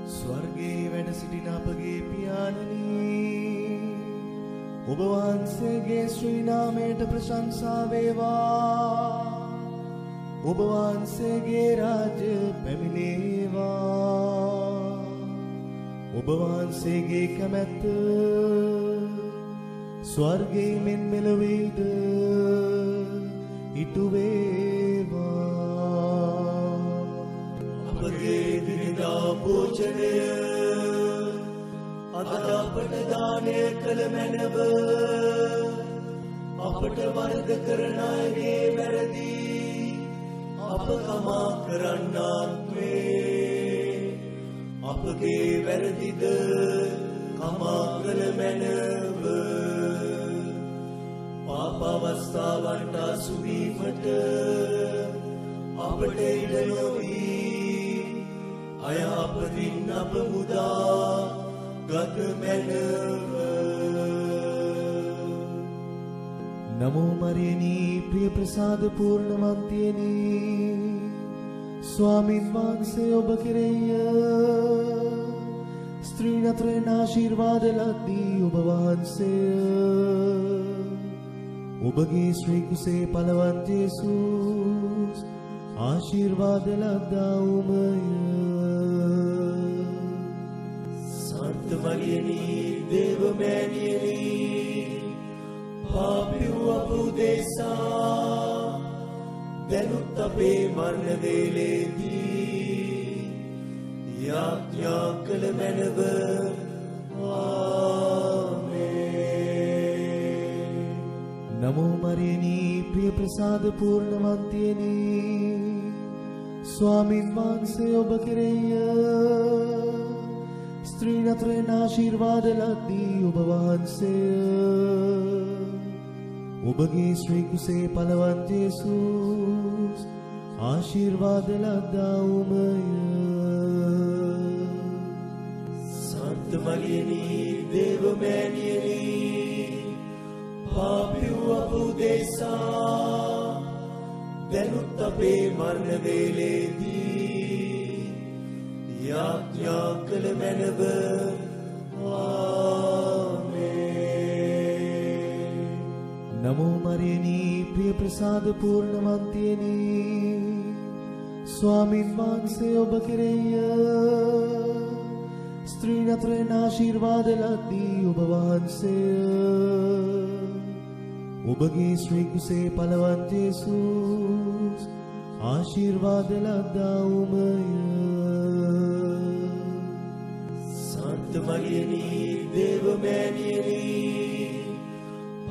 ස්වර්ගයේ වැඩ සිටින අපගේ පියාණනි, ඔබ වහන්සේගේ ශ්‍රී නාමයට ප්‍රශංසා වේවා. ඔබ වහන්සේගේ රාජ්‍ය පැමිණේවා. ඔබ වහන්සේගේ කැමැත්ත ස්වර්ගයේ මෙන් මෙලොවේද ඉටු වේවා. අපගේ දිනදා භෝජනය අද අපට දානය කළ මැනව, අපට වරද කරන අයගේ වැරදි අප කමා කරන්නාක් වේ. අපගේ වැරදිද කමා කළ මැනව. පාප අවස්ථාවන්ට අසු වීමට අපට ඉඩ නොවී, අයහපතින් අප මුදා ගත මැනව. නමෝ මරියනි, ප්‍රිය ප්‍රසාද පූර්ණවන්තියනි, ස්වාමින් වහන්සේ ඔබ කෙරෙහිය. ස්ත්‍රීන් අතරින් ආශිර්වාද ලද්දී ඔබ වහන්සේ. ඔබගේ ශ්‍රී කුසේ පලවත් යේසුස් ආශිර්වාද ලද්දාවුමය. සන්ත මරියනි, දේව මෑණියනි, පාපී වූ අප උදෙසා දැනුත් අපේ මරණ වේලේදී යාඥා කළ මැනව. ආමේන්. නමෝ මරියනි, ප්‍රිය ප්‍රසාද පූර්ණවන්තියනි, ස්වාමින් වහන්සේ ඔබ කෙරෙහිය. ස්ත්‍රීන් අතරින් ආශිර්වාද ලද්දී ඔබ වහන්සේ. ඔබගේ ශ්‍රී කුසේ පලවත් යේසුස් ආශිර්වාද ලද්දාවුමය. සන්ත මරියනි, දේව මෑණියනි, පාපී වූ අප උදෙසා දැනුත් අපේ මරණ වේලේදී යාඥා කළ මැනව. ආමේන්. නමෝ මරියනි, ප්‍රිය ප්‍රසාද පූර්ණවන්තියනි, ස්වාමින් වහන්සේ ඔබ කෙරෙහිය. ස්ත්‍රීන් අතරින් ආශිර්වාද ලද්දී ඔබ වහන්සේ. ඔබගේ ශ්‍රී කුසේ පලවත් යේසුස් ආශිර්වාද ලද්දාවුමය. සන්ත මරියනි, දේව මෑණියනි,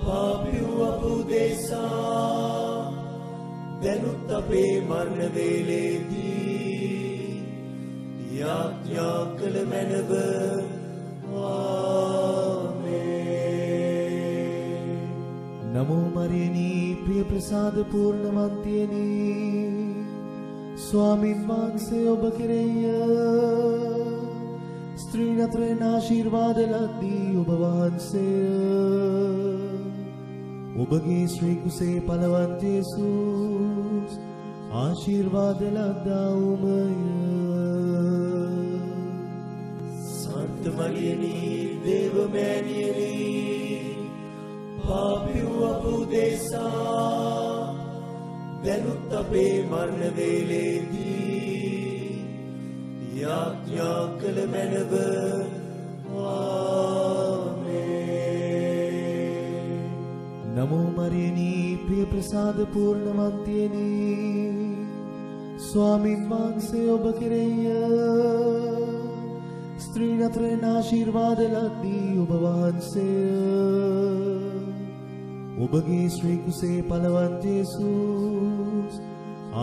පාපී වූ අප උදෙසා දැනුත් අපේ මරණ වේලේදී යාඥා කළ මැනව. ආමේන්. නමෝ මරියනි, ප්‍රිය ප්‍රසාද පූර්ණවන්තියනි, ස්වාමින් වහන්සේ ඔබ කෙරෙහිය. ස්ත්‍රීන් අතරින් ආශිර්වාද ලද්දී ඔබ වහන්සේ. ඔබගේ ශ්‍රී කුසේ පලවත් යේසුස් ආශිර්වාද ලද්දාවුමය. සන්ත මරියනි, දේව මෑණියනි, පාපී වූ අප උදෙසා දැනුත් අපේ මරණ වේලේදී යාඥා කළ මැනව. ආමේන්. නමෝ මරියනි, ප්‍රිය ප්‍රසාද පූර්ණවන්තියනි, ස්වාමින් වහන්සේ ඔබ කෙරෙහිය. ස්ත්‍රීන් අතරින් ආශිර්වාද ලද්දී ඔබ වහන්සේ. ඔබගේ ශ්‍රී කුසේ පලවත් යේසුස්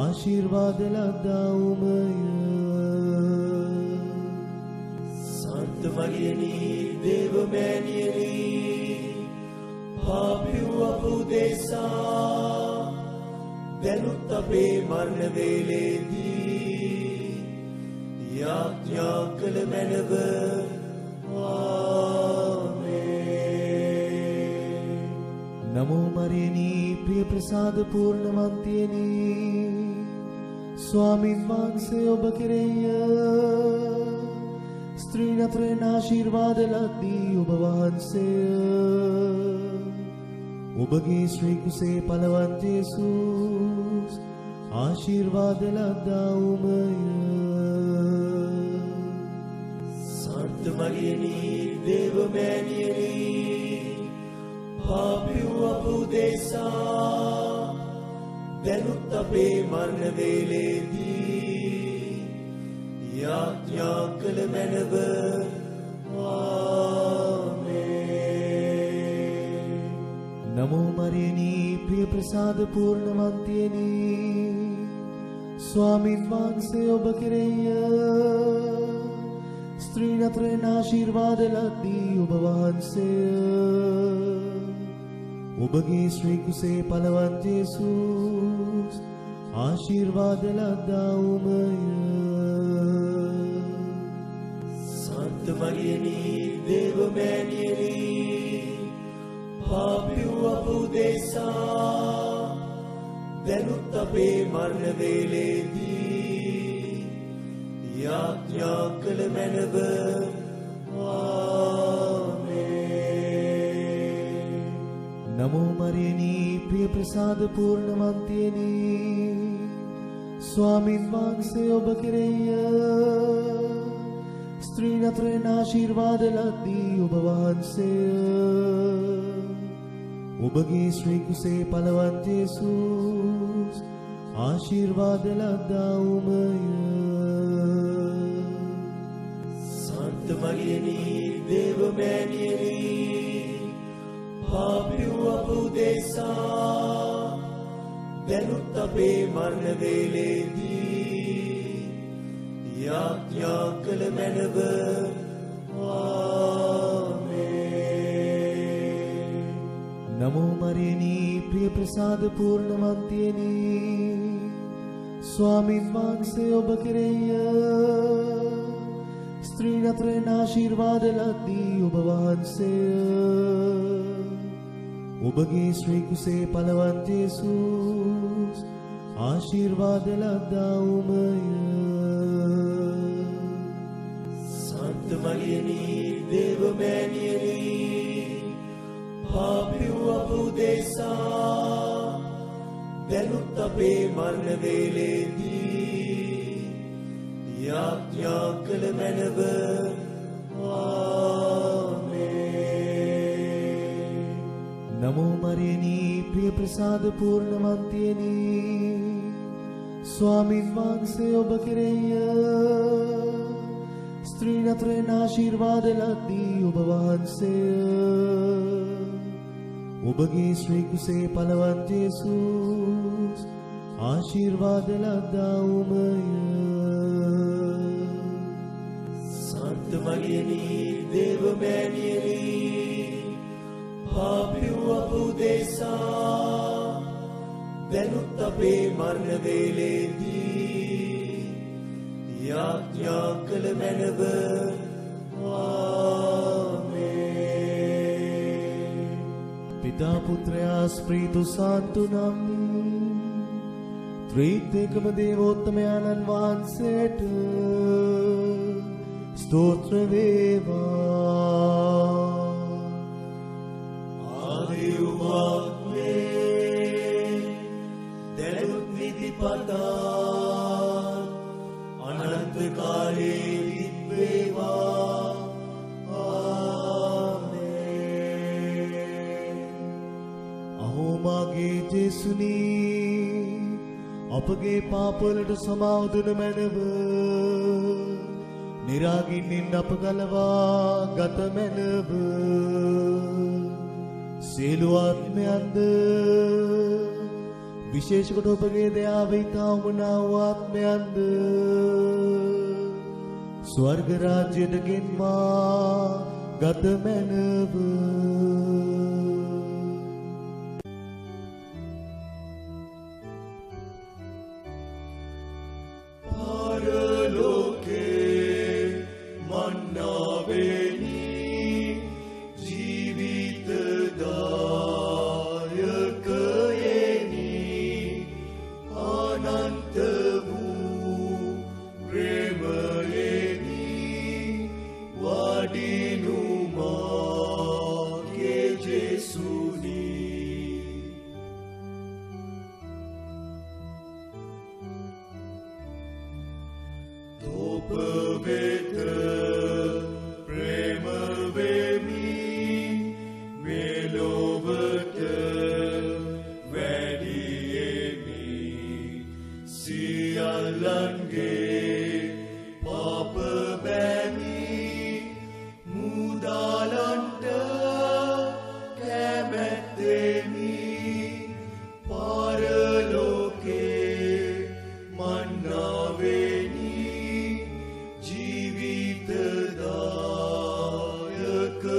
ආශිර්වාද ලද්දාවුමය. සන්ත මරියනි, දේව මෑණියනි, පාපී වූ අප උදෙසා දැනුත් අපේ මරණ වේලේදී යාඥා කළ මැනව. ආමේන්. නමෝ මරියනි, ප්‍රිය ප්‍රසාද පූර්ණවන්තියනි, ස්වාමින් වහන්සේ ඔබ කෙරෙහිය. ස්ත්‍රීන් අතරින් ආශිර්වාද ලද්දී ඔබ වහන්සේය. ඔබගේ ශ්‍රී කුසේ පලවත් යේසුස් ආශිර්වාද ලද්දාවුමය. සන්ත මරියනී දේව මෑණියනී පාපී වූ අප උදෙසා දැනුත් අපේ මරණ වේලේදී යාඥා කළ මැනව. ආමේන්. නමෝ මරියනී ප්‍රිය ප්‍රසාද පූර්ණවන්තියනී ස්වාමින් වහන්සේ ඔබ කෙරෙහිය. ස්ත්‍රීන් අතරින් ආශිර්වාද ලද්දී ඔබ වහන්සේය. ඔබගේ ශ්‍රී කුසේ පලවත් යේසුස් ආශිර්වාද ලද්දාවුමය. සන්ත මරියනී දේව මෑණියනී පාපී වූ අප උදෙසා දැනුත් අපේ මරණ වේලේදී යාඥා කළ මැනව. ආමේන්. නමෝ මරියනී ප්‍රිය ප්‍රසාද පූර්ණවන්තියනී ස්වාමින් වහන්සේ ඔබ කෙරෙහිය. ස්ත්‍රීන් අතරින් ආශිර්වාද ලද්දී ඔබ වහන්සේය. ඔබගේ ශ්‍රී කුසේ පලවත් යේසුස් ආශිර්වාද ලද්දාවුමය. සන්ත මරියනී දේව මෑණියනී පාපී වූ අප උදෙසා දැනුත් අපේ මරණ වේලේදී යාඥා කළ මැනව. ආමේන්. නමෝ මරියනී ප්‍රිය ප්‍රසාද පූර්ණවන්තියනී ස්වාමින් වහන්සේ ඔබ කෙරෙහිය. ස්ත්‍රීන් අතරින් ආශිර්වාද ලද්දී ඔබ වහන්සේය. ඔබගේ ශ්‍රී කුසේ පලවත් යේසුස් ආශිර්වාද ලද්දාවුමය. සන්ත මරියනී දේව මෑණියනී පාපී වූ අප උදෙසා දැනුත් අපේ මරණ වේලේදී යාඥා කළ මැනව. ආමේන්. නමෝ මරියනී ප්‍රිය ප්‍රසාද පූර්ණවන්තියනී ස්වාමින් වහන්සේ ඔබ කෙරෙහිය. ස්ත්‍රීන් අතරින් ආශිර්වාද ලද්දී ඔබ වහන්සේය. ඔබගේ ශ්‍රී කුසේ පලවත් යේසුස් ආශිර්වාද ලද්දාවුමය. සන්ත මරියනී දේව මෑණියනී පාපී වූ අප උදෙසා දැනුත් අපේ මරණ වේලේදී යාඥා කළ මැනව. ආමේන්. පිතා පුත්‍රයා ස්ප්‍රීතු සාන්තු නම් ත්‍රිත්වයකම දේවෝත්තමයන්න් වහන්සේට ස්තෝත්‍ර වේවා. ආදිවත්මේ දැනුත් නිතිපතා අනන්ත කාලේ විද්වේවා. ආමේන්. අහෝ මාගේ ජේසුනී අපගේ පාපවලට සමාව දුන මැනව. නිරාගින්නින් අප ගලවා ගත මැනව. සියලු ආත්මයන්ද විශේෂ කොට ඔබගේ දයාව ඉතා උමනා වූ ආත්මයන්ද ස්වර්ග රාජ්‍යයට ගෙන්වා ගත මැනව. ඔබ වෙත ප්‍රේම වෙමි මෙලොවට වැඩියෙමි සියල්ලන්ගේ පාප බැමි මුදාලන්ට කැමැත්තෙමි පරලෝකේ මන්නාවෙනි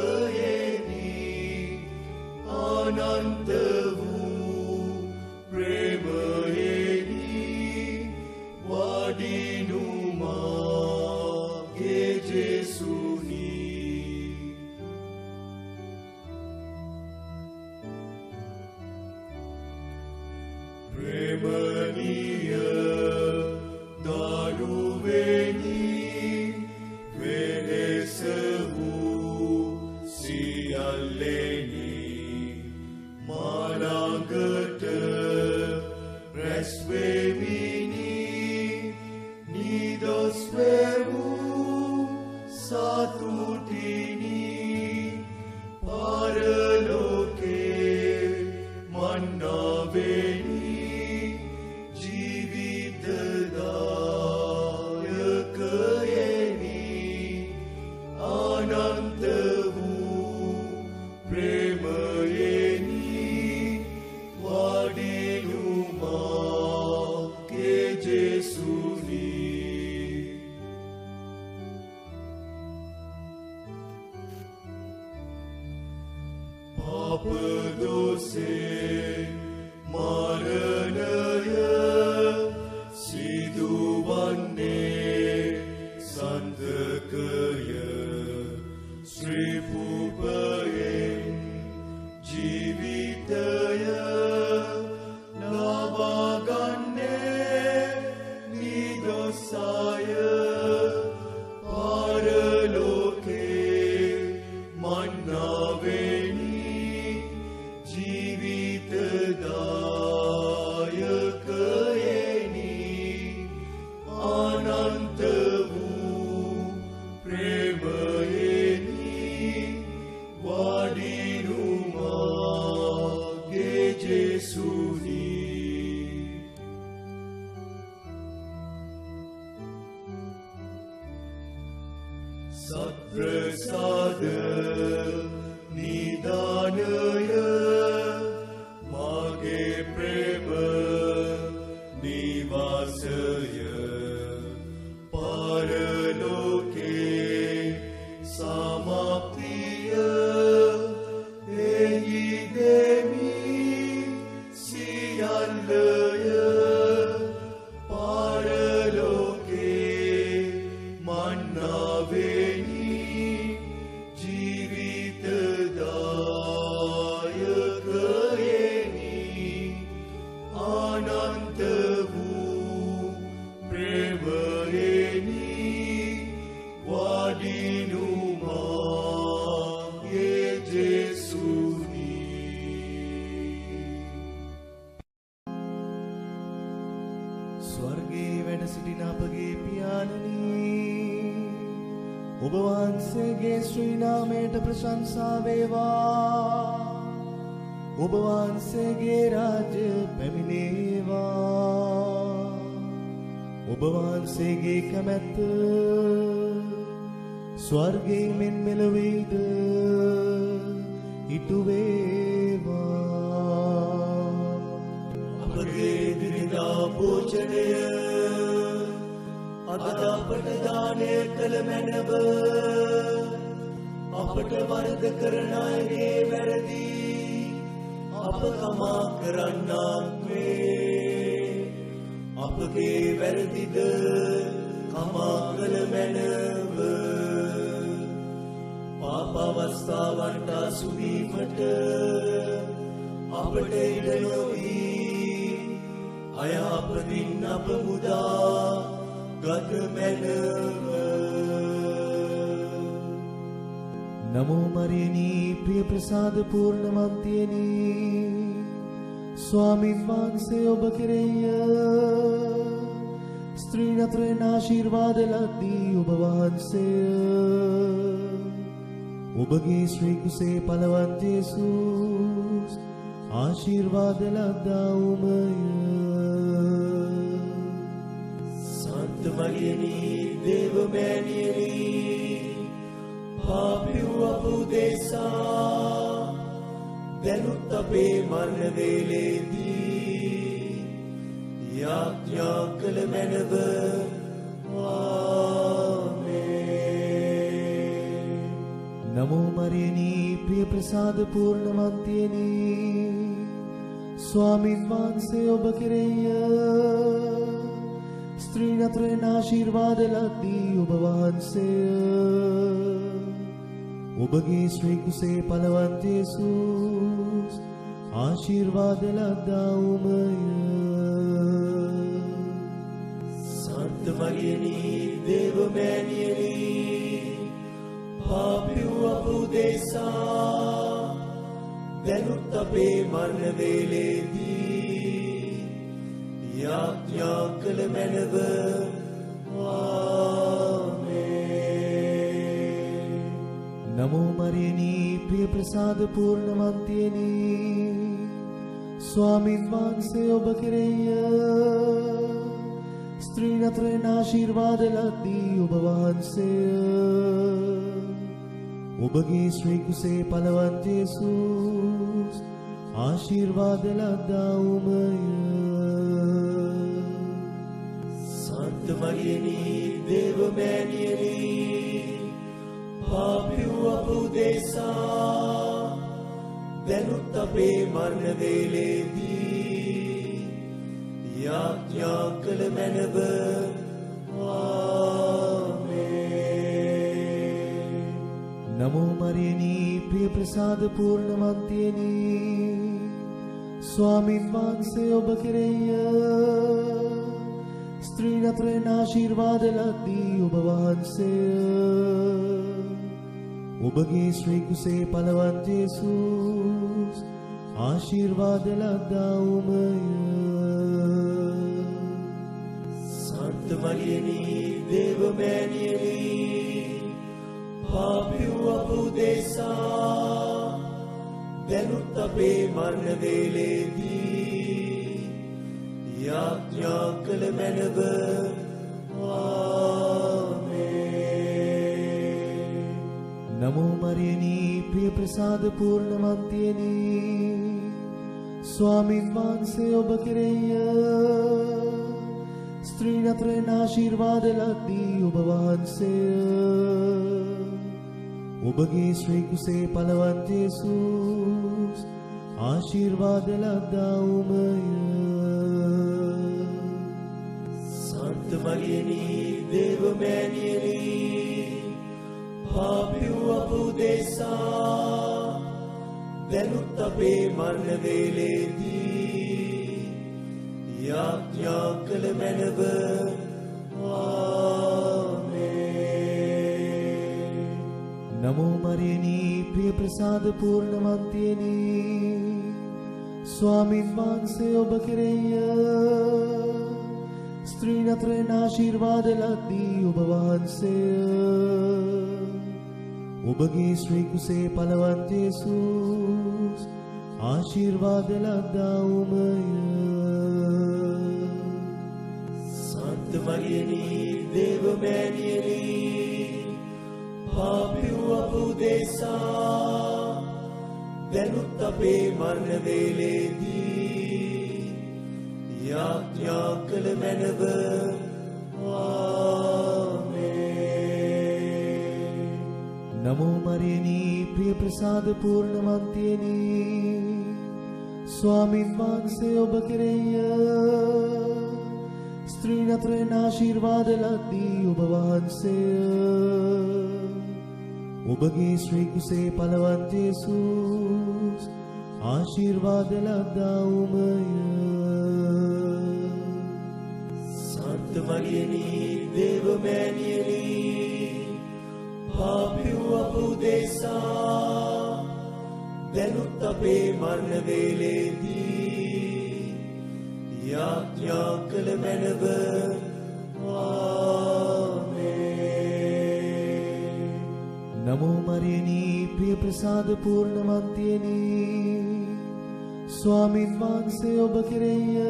ජීවිතදායකයෙනි අනන්ත වූ ප්‍රේමයෙනි වඩිනු මාගේ ජේසුනි ප්‍රේමනීය දරුවෙනි වෙහෙස වූ සියල්ලෙනි මාළඟට රැස් වෙමිනි නිදොස් වෙමු සතුටිනි පරලෝකේ මන්නාවෙනි ජීවිතදායකයෙනි අනන්ත වූ ප්‍රේමයෙනි වඩිනු මාගේ ජේසුනි පාප දෝෂේ මරණය සිදුවන්නේ සන්තකය ශ්‍රී පුපයෙන් ජීවිතය ලබාගන්නේ නිදොසය පරලෝකේ මන්නාවෙනි ජීවිතදායකයෙනි අනන්ත වූ ප්‍රේමයෙනි වඩිනු මාගේ ජේසුනි සත්ප්‍රසාද නිදානය මාගේ ප්‍රේම නිවාසය පරලෝකේ සමාප්තිය එහි දෙමි සියල්ලය පරලෝකේ මන්නාවෙනි ජීවිතදායකයෙනි අනන්ත වූ ප්‍රේමයෙනි වඩිනු මාගේ ජේසුනි ස්වර්ගයේ වැඩ සිටින අපගේ පියාණනි ඔබ වහන්සේගේ ශ්‍රී නාමයට ප්‍රශංසා වේවා ඔබ වහන්සේගේ රාජ්‍ය පැමිණේවා ඔබ වහන්සේගේ කැමැත්ත ස්වර්ගයේ මෙන් මෙලොවේද ඉටු වේවා අපගේ දිනදා භෝජනය අද අපට දානය කළ මැනව අපට වරද කරන අයගේ වැරදි අප කමා කරන්නාක් වේ අපගේ වැරදිද කමා කළ මැනව පාප අවස්ථාවන්ට අසුවීමට අපට ඉඩ නොවී අයහපතින් අප මුදා ගත මැනව නමෝ මරියනී ප්‍රිය ප්‍රසාද පූර්ණවන්තියනි ස්වාමීන් වහන්සේ ඔබ කෙරෙහිය ස්ත්‍රීන් අතරින් ආශිර්වාද ලද්දී ඔබ වහන්සේය. ඔබගේ ශ්‍රී කුසේ පලවත් යේසුස් ආශිර්වාද ලද්දා වූමය. සන්ත මරියනි දේවමෑණියනි පාපී වූ අප උදෙසා දැනුත් අපේ මරණ වේලේදී යාඥා කළ මැනව. ආමේන්. නමෝ මරියනි ප්‍රිය ප්‍රසාද පූර්ණවන්තියනි ස්වාමින් වහන්සේ ඔබ කෙරෙහිය. ස්ත්‍රීන් අතරින් ආශිර්වාද ලද්දී ඔබ වහන්සේය. ඔබගේ ශ්‍රී කුසේ පලවත් යේසුස් ආශිර්වාද ලද්දා වූමය. සන්ත මරියනි දේවමෑණියනි පාපී වූ අප උදෙසා දැනුත් අපේ මරණ වේලේදී යාඥා කළ මැනව. ආමේන්. නමෝ මරියනි ප්‍රිය ප්‍රසාද පූර්ණවන්තියනි ස්වාමින් වහන්සේ ඔබ කෙරෙහිය. ස්ත්‍රීන් අතරින් ආශිර්වාද ලද්දී ඔබ වහන්සේය. ඔබගේ ශ්‍රී කුසේ පලවත් යේසුස් ආශිර්වාද ලද්දා වූමය. සන්ත මරියනි දේවමෑණියනි පාපී වූ අප උදෙසා දැනුත් අපේ මරණ වේලේදී යාඥා කළ මැනව. ආමේන්. නමෝ මරියනි ප්‍රිය ප්‍රසාද පූර්ණවන්තියනි ස්වාමින් වහන්සේ ඔබ කෙරෙහිය. ස්ත්‍රීන් අතරින් ආශිර්වාද ලද්දී ඔබ වහන්සේය. ඔබගේ ශ්‍රී කුසේ පලවත් යේසුස් ආශිර්වාද ලද්දා වූමය. සන්ත මරියනි දේවමෑණියනි පාපී වූ අප උදෙසා දැනුත් අපේ මරණ වේලේදී යාඥා කළ මැනව. ආමේන්. නමෝ මරියනි ප්‍රිය ප්‍රසාද පූර්ණවන්තියනි ස්වාමින් වහන්සේ ඔබ කෙරෙහිය. ස්ත්‍රීන් අතරින් ආශිර්වාද ලද්දී ඔබ වහන්සේය. ඔබගේ ශ්‍රී කුසේ පලවත් යේසුස් ආශිර්වාද ලද්දා වූමය. සන්ත මරියනි දේවමෑණියනි පාපී වූ අප උදෙසා දැනුත් අපේ මරණ වේලේදී යාඥා කළ මැනව. ආමේන්. නමෝ මරියනි ප්‍රිය ප්‍රසාද පූර්ණවන්තියනි ස්වාමින් වහන්සේ ඔබ කෙරෙහිය. ස්ත්‍රීන් අතරින් ආශිර්වාද ලද්දී ඔබ වහන්සේය. ඔබගේ ශ්‍රී කුසේ පලවත් යේසුස් ආශිර්වාද ලද්දා වූමය. සන්ත මරියනි දේවමෑණියනි පාපී වූ අප උදෙසා දැනුත් අපේ මරණ වේලේදී යාඥා කළ මැනව. ආමේන්. නමෝ මරියනි ප්‍රිය ප්‍රසාද පූර්ණවන්තියනි ස්වාමින් වහන්සේ ඔබ කෙරෙහිය. ස්ත්‍රීන් අතරින් ආශිර්වාද ලද්දී ඔබ වහන්සේය. ඔබගේ ශ්‍රී කුසේ පලවත් යේසුස් ආශිර්වාද ලද්දා වූමය. සන්ත මරියනි දේවමෑණියනි පාපී වූ අප උදෙසා දැනුත් අපේ මරණ වේලේදී යාඥා කළ මැනව. නමෝ මරියනි ප්‍රිය ප්‍රසාද පූර්ණවන්තියනි ස්වාමින් වහන්සේ ඔබ කෙරෙහිය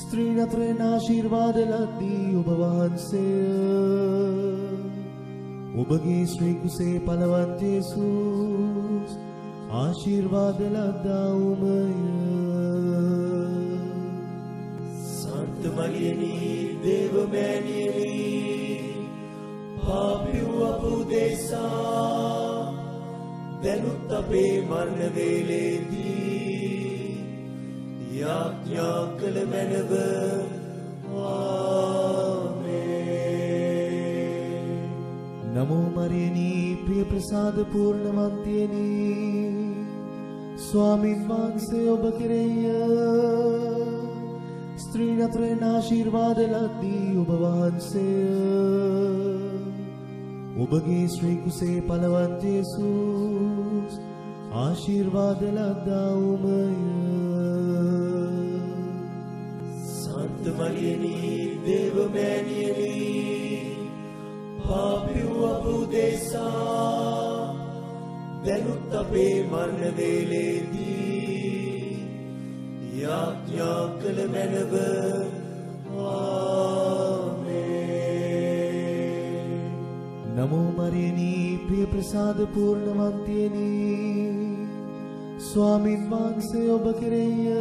ස්ත්‍රීන් අතරින් ආශිර්වාද ලද්දී ඔබ වහන්සේ ඔබගේ ශ්‍රී කුසේ පලවත් යේසුස් ආශිර්වාද ලද්දාවුමය. සන්ත මරියනි දේව මෑණියනි පාපියෝ අප උදෙසා දැනුත් අපේ මරණ වේලේදී යාඥා කළ මැනව. ආමේන්. නමෝ මරියනි ප්‍රිය ප්‍රසාද පූර්ණවන්තියනි ස්වාමින් වහන්සේ ඔබ කෙරෙහිය ස්ත්‍රීන් අතරින් ආශිර්වාද ලද්දී ඔබ වහන්සේ ඔබගේ ශ්‍රී කුසේ පලවත් යේසුස් ආශිර්වාද ලද්දාවුමය. සන්ත මරියනි දේව මෑණියනි පාපියෝ අප උදෙසා දැනුත් අපේ මරණ වේලේදී යාඥා කළ මැනව. නමෝ මරියනි ප්‍රිය ප්‍රසාද පූර්ණවන්තියනි ස්වාමින් වහන්සේ ඔබ කෙරෙහිය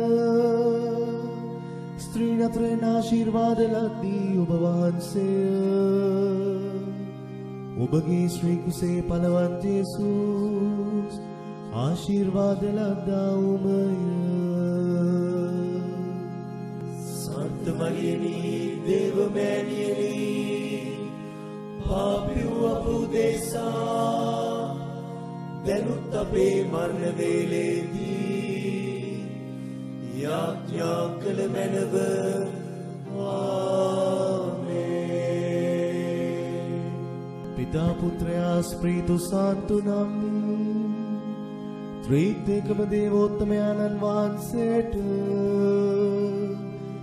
ස්ත්‍රීන් අතරින් ආශිර්වාද ලද්දී ඔබ වහන්සේ ඔබගේ ශ්‍රී කුසේ පලවත් යේසුස් ආශිර්වාද ලද්දාවුමය. සන්ත මරියනි දේව මෑණියනි පාපියෝ අප උදෙසා දැනුත් අපේ මරණ වේලේදී යාඥා කළ මැනව. ආමේන්. පිතා පුත්‍රයා ස්ප්‍රීතු සාන්තු නම් ත්‍රිත්වයකම දේවෝත්තමයාණන් වහන්සේට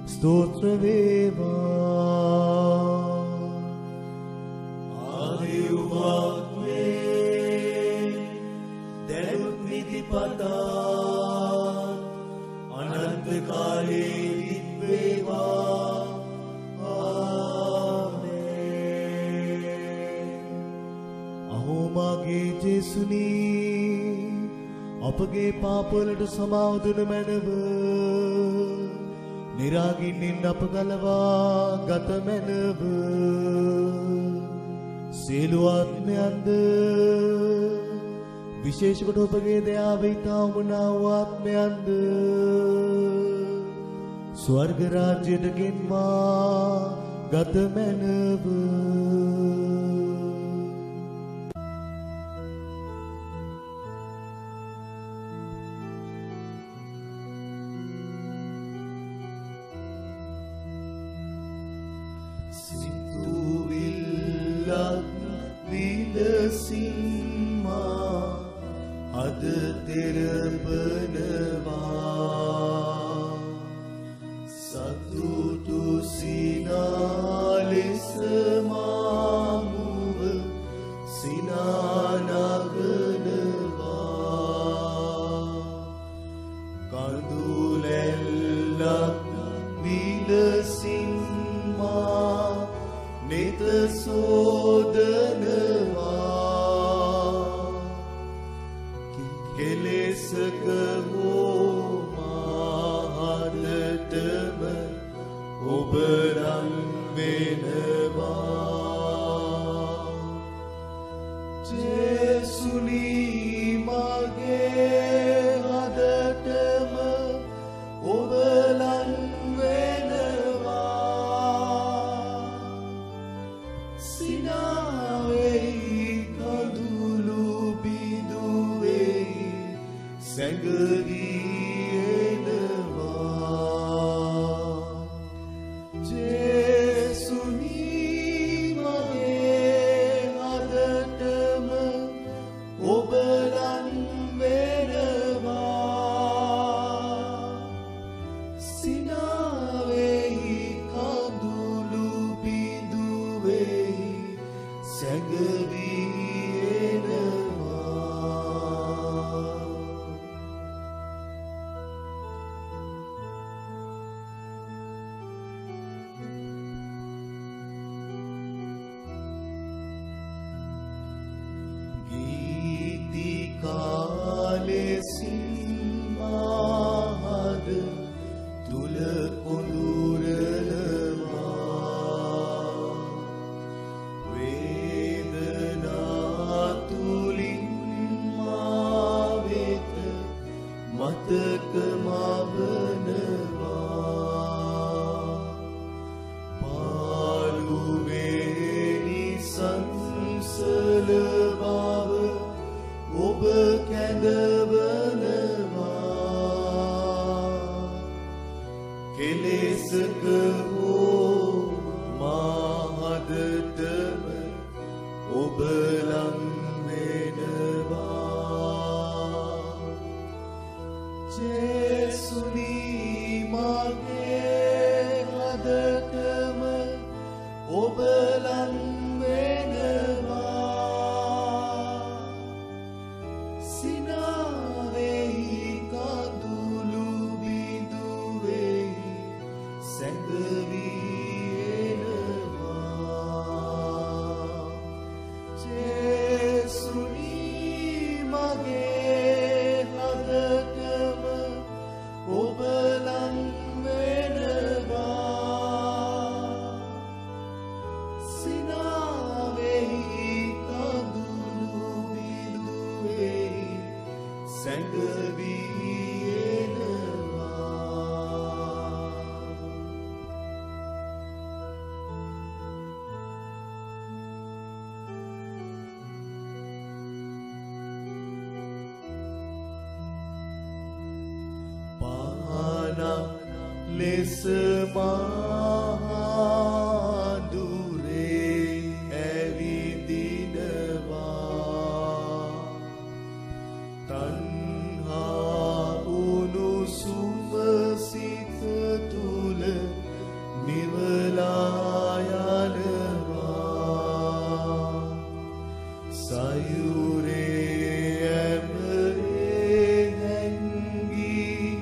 ස්තෝත්‍ර වේවා. දැනුත් නිතිපතා අනන්ත කාලේ දිව්වේවා. ආමේන්. අහෝ මාගේ ජේසුනී අපගේ පාපවලට සමාව දුන මැනව නිරාගින්නින් අප ගලවා ගත මැනව සියලු ආත්මයන්ද විශේෂ කොට ඔබගේ දයාවෙන් තාවුනා වූ ආත්මයන්ද ස්වර්ග රාජ්‍යයට ගෙන්වා ගත මැනව. විලසින්මා අද තෙරපනවා සතුටු සිනාලෙස මාමුව සිනානගනවා කඳුලැල්ලක් විලසින්මා නෙත සෝදනවා කෙලෙසක හෝ මාහදටම ඔබ රන් වෙනවා ජේසුනී මගේ හදටම ඔබ රන් සිනාවෙහි කඳුළු දුවෙහි සැඟවී එනවා. සිම්මාහද තුල කොඳුරනවා වේදනා තුලින් මා වෙත මතක මවනවා පාළුවේනි සංසල බව ඔබ කැඳවනවා කෙලෙසක හෝ මාහදටම ඔබ ලං වෙනවා ජේසුනි මගේ හදටම ඔබ ලං ලෙස මහඳුරේ ඇවිදිනවා තණ්හා උණුසුම සිත තුල නිවලා යනවා සයුරේ ඇමරේ හැංගී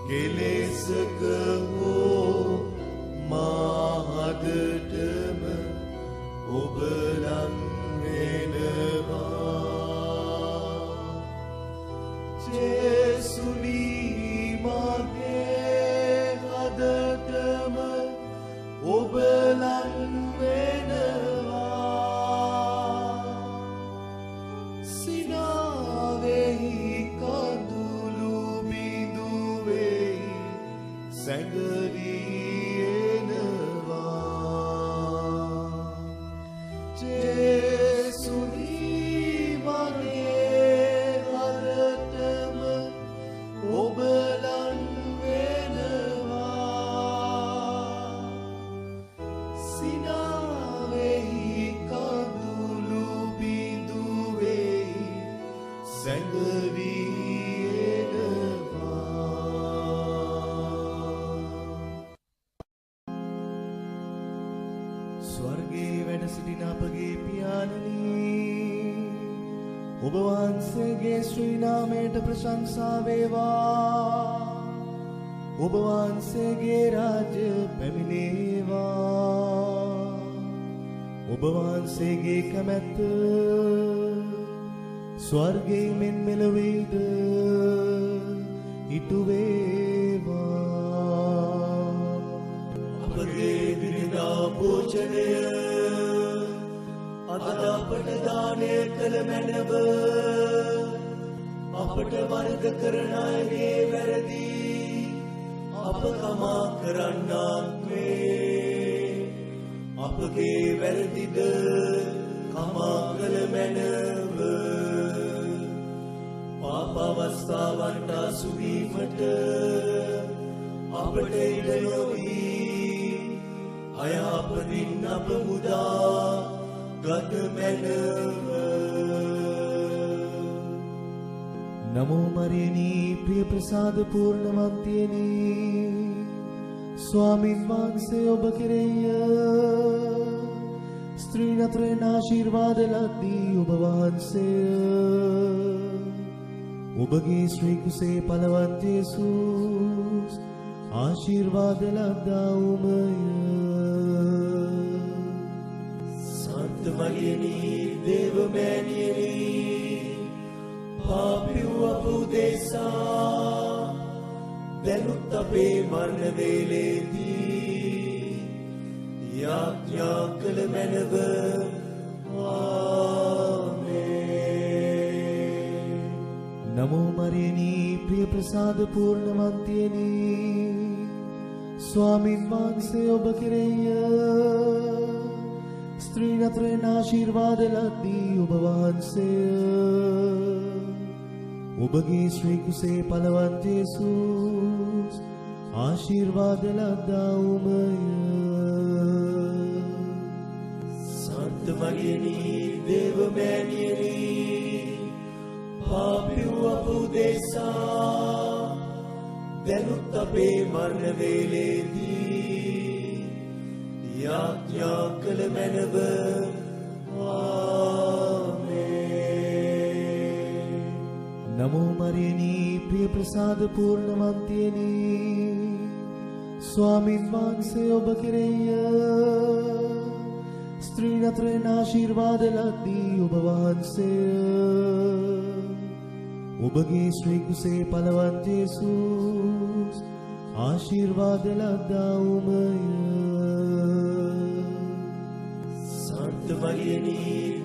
කෙලෙසක හෝ මාහදටම ඔබ ලං වෙනවා ජේසුනි මගේ හදටම ඔබ ලං වෙනවා සිනාවෙහි කඳුළු බිඳුවෙහි සැඟවී එනවා ජේසුනි මගේ හදටම ඔබ ලං වෙනවා සිනාවෙහි කඳුළු බිඳුවෙහි සැඟවී ස්වර්ගයේ වැඩ සිටින අපගේ පියාණනි ඔබ වහන්සේගේ ශ්‍රී නාමයට ප්‍රශංසා වේවා ඔබ වහන්සේගේ රාජ්‍ය පැමිණේවා ඔබ වහන්සේගේ කැමැත්ත ස්වර්ගයේ මෙන් මෙලොවේද ඉටු වේවා අපගේ දිනදා භෝජනය අද අපට දානය කළ මැනව අපට වරද කරන අයගේ වැරදි අප කමා කරන්නාක් වේ අපගේ වැරදිද කමා කළ මැනව පාප අවස්ථාවන්ට අසු වීමට අපට ඉඩ නොවී අයහපතින් අප මුදා ගත මැනව නමෝ මරියනි ප්‍රිය ප්‍රසාද පූර්ණවන්තියනි ස්වාමින් වහන්සේ ඔබ කෙරෙහිය ස්ත්‍රීන් අතරින් ආශිර්වාද ලද්දී ඔබ වහන්සේ ඔබගේ ශ්‍රී කුසේ පලවත් යේසුස් ආශිර්වාද ලද්දා වූමය. සන්ත මරියනි දේවමෑණියනි පාපී වූ අප උදෙසා දැනුත් අපේ මරණ වේලේදී යාඥා කළ මැනව. ආමේන්. නමෝ මරියනි ප්‍රිය ප්‍රසාද පූර්ණවන්තියනි ස්වාමින් වහන්සේ ඔබ කෙරෙහිය ස්ත්‍රීන් අතරින් ආශිර්වාද ලද්දී ඔබ වහන්සේ ඔබගේ ශ්‍රී කුසේ පලවත් යේසුස් ආශිර්වාද ලද්දා වූමය. සන්ත මරියනි දේවමෑණියනි පාපී වූ අප උදෙසා දැනුත් අපේ මරණ වේලේදී යාඥා කළ මැනව. ආමේන්. නමෝ මරියනි ප්‍රිය ප්‍රසාද පූර්ණවන්තියනි ස්වාමින් වහන්සේ ඔබ කෙරෙහිය ස්ත්‍රීන් අතරින් ආශිර්වාද ලද්දී ඔබ වහන්සේ ඔබගේ ශ්‍රී කුසේ පලවත් යේසුස් ආශිර්වාද ලද්දා වූමය. සන්ත මරියනි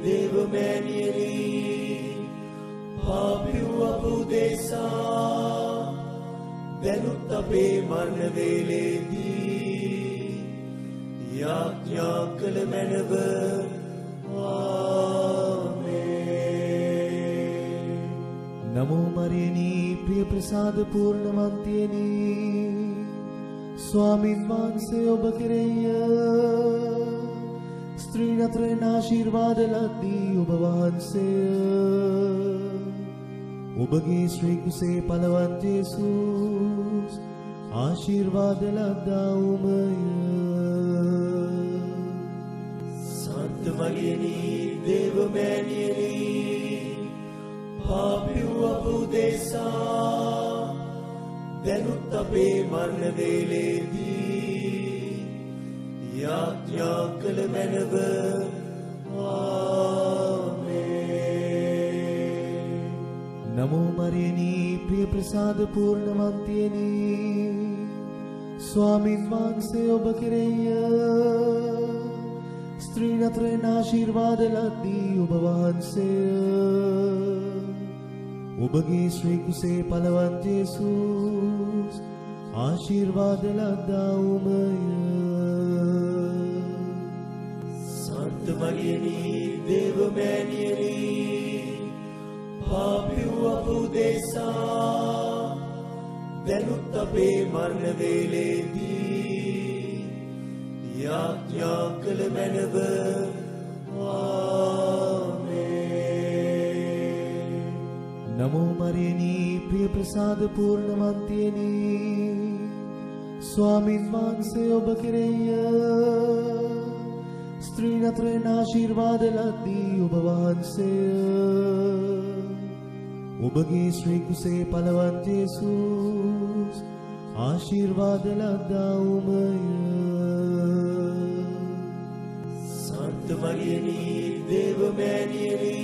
දේවමෑණියනි පාපී වූ අප උදෙසා දැනුත් අපේ මරණ වේලේදී යාඥා කළ මැනව. ආමේන්. නමෝ මරියනි ප්‍රිය ප්‍රසාද පූර්ණවන්තියනි ස්වාමින් වහන්සේ ඔබ කෙරෙහිය ස්ත්‍රීන් අතරින් ආශිර්වාද ලද්දී ඔබ වහන්සේ ඔබගේ ශ්‍රී කුසේ පලවත් යේසුස් ආශිර්වාද ලද්දා වූමය. සන්ත මරියනි දේවමෑණියනි පාපී වූ අප උදෙසා දැනුත් අපේ මරණ වේලේදී යාඥා කළ මැනව. ආමේන්. නමෝ මරියනි ප්‍රිය ප්‍රසාද පූර්ණවන්තියනි ස්වාමින් වහන්සේ ඔබ කෙරෙහිය ස්ත්‍රීන් අතරින් ආශිර්වාද ලද්දී ඔබ වහන්සේ ඔබගේ ශ්‍රී කුසේ පලවත් යේසුස් ආශිර්වාද ලද්දා වූමය. සන්ත මරියනි දේවමෑණියනි පාපී වූ අප උදෙසා දැනුත් අපේ මරණ වේලේදී යාඥා කළ මැනව. ආමේන්. නමෝ මරියනි ප්‍රිය ප්‍රසාද පූර්ණවන්තියනි ස්වාමින් වහන්සේ ඔබ කෙරෙහිය ස්ත්‍රීන් අතරින් ආශිර්වාද ලද්දී ඔබ වහන්සේ ඔබගේ ශ්‍රී කුසේ පලවත් යේසුස් ආශිර්වාද ලද්දා වූමය. සන්ත මරියනි දේවමෑණියනි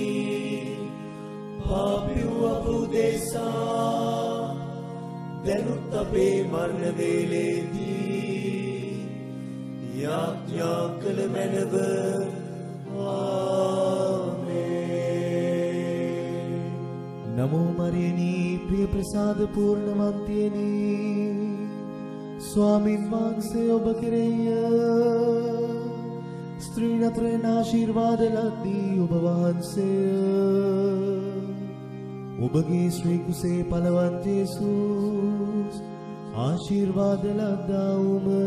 පාපී වූ අප උදෙසා දැනුත් අපේ මරණ වේලේදී යාඥා කළ මැනව. ආමේන්. නමෝ මරියනි ප්‍රිය ප්‍රසාද පූර්ණවන්තියනි ස්වාමින් වහන්සේ ඔබ කෙරෙහිය ස්ත්‍රීන් අතරින් ආශිර්වාද ලද්දී ඔබ වහන්සේ ඔබගේ ශ්‍රී කුසේ පලවත් යේසුස් ආශිර්වාද ලද්දා වූමය.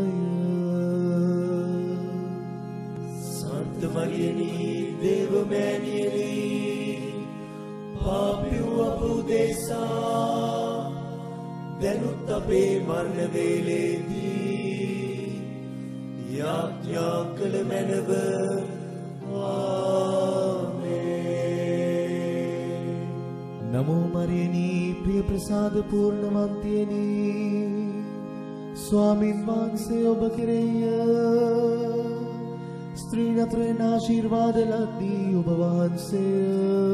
සන්ත මරියනි දේවමෑණියනි පාපිව් අප උදෙසා දැනුත් අපේ මරණ වේලේදී යාඥා කළ මැනව. ආමේන්. නමෝ මරියනී ප්‍රිය ප්‍රසාද පූර්ණවන්තියනී ස්වාමින් වහන්සේ ඔබ කෙරෙහිය ස්ත්‍රීන් අතරින් ආශිර්වාද ලද්දී ඔබ වහන්සේ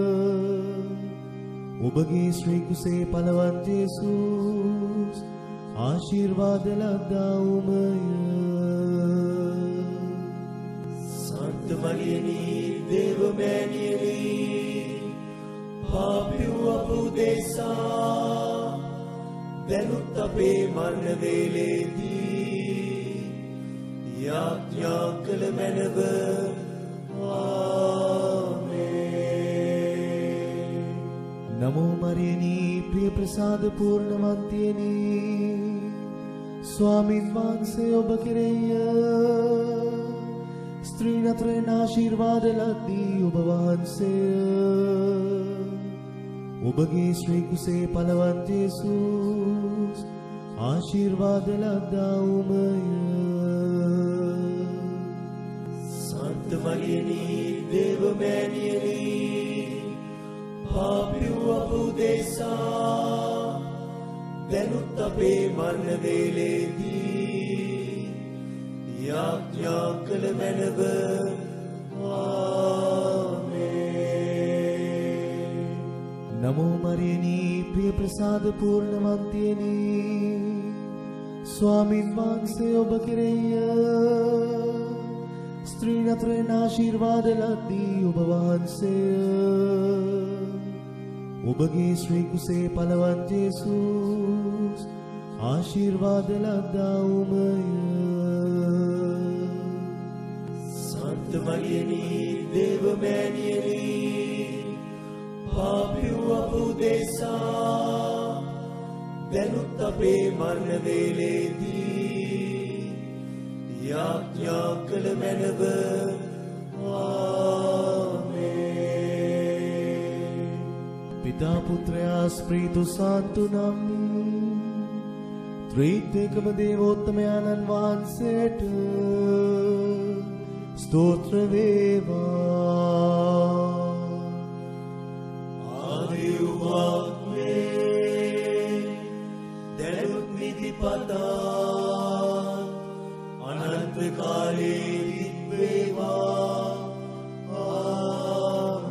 ඔබගේ ශ්‍රී කුසේ පලවත් ජේසුස් ආශිර්වාද ලද්දාවුමය. සන්ත මරියනී දේවමෑණියනී පාපිව් අප උදෙසා දැනුත් අපේ මරණ වේලේදී යාඥා කළ මැනව. ආමේන්. නමෝ මරියනී ප්‍රිය ප්‍රසාද පූර්ණවන්තියනී ස්වාමින් වහන්සේ ඔබ කෙරෙහිය ස්ත්‍රීන් අතරින් ආශිර්වාද ලද්දී ඔබ වහන්සේ ඔබගේ ශ්‍රී කුසේ පලවත් ජේසුස් ආශිර්වාද ලද්දාවුමය. සන්ත මරියනී දේවමෑණියනී පාපිව් අප උදෙසා දැනුත් අපේ මරණ වේලේදී යාඥා කළ මැනව. ආමේන්. නමෝ මරියනී ප්‍රිය ප්‍රසාද පූර්ණවන්තියනී ස්වාමින් වහන්සේ ඔබ කෙරෙහිය ස්ත්‍රීන් අතරින් ආශිර්වාද ලද්දී ඔබ වහන්සේ ඔබගේ ශ්‍රී කුසේ පලවත් ජේසුස් ආශිර්වාද ලද්දාවුමය. සන්ත මරියනී දේවමෑණියනී පාපිව් අප උදෙසා දැනුත් අපේ මරණ වේලේදී යාඥා කළ මැනව. ආමේන්. පිතා පුත්‍රයා ස්ප්‍රීතු සාන්තු නම් ත්‍රිත්වයකම දේවෝත්තමයාණන් වහන්සේට ස්තෝත්‍ර වේවා. ආදිවාග්වේ දැනුත් නිතිපතා අනන්ත කාලේ දිව්වේවා. ආමේන්.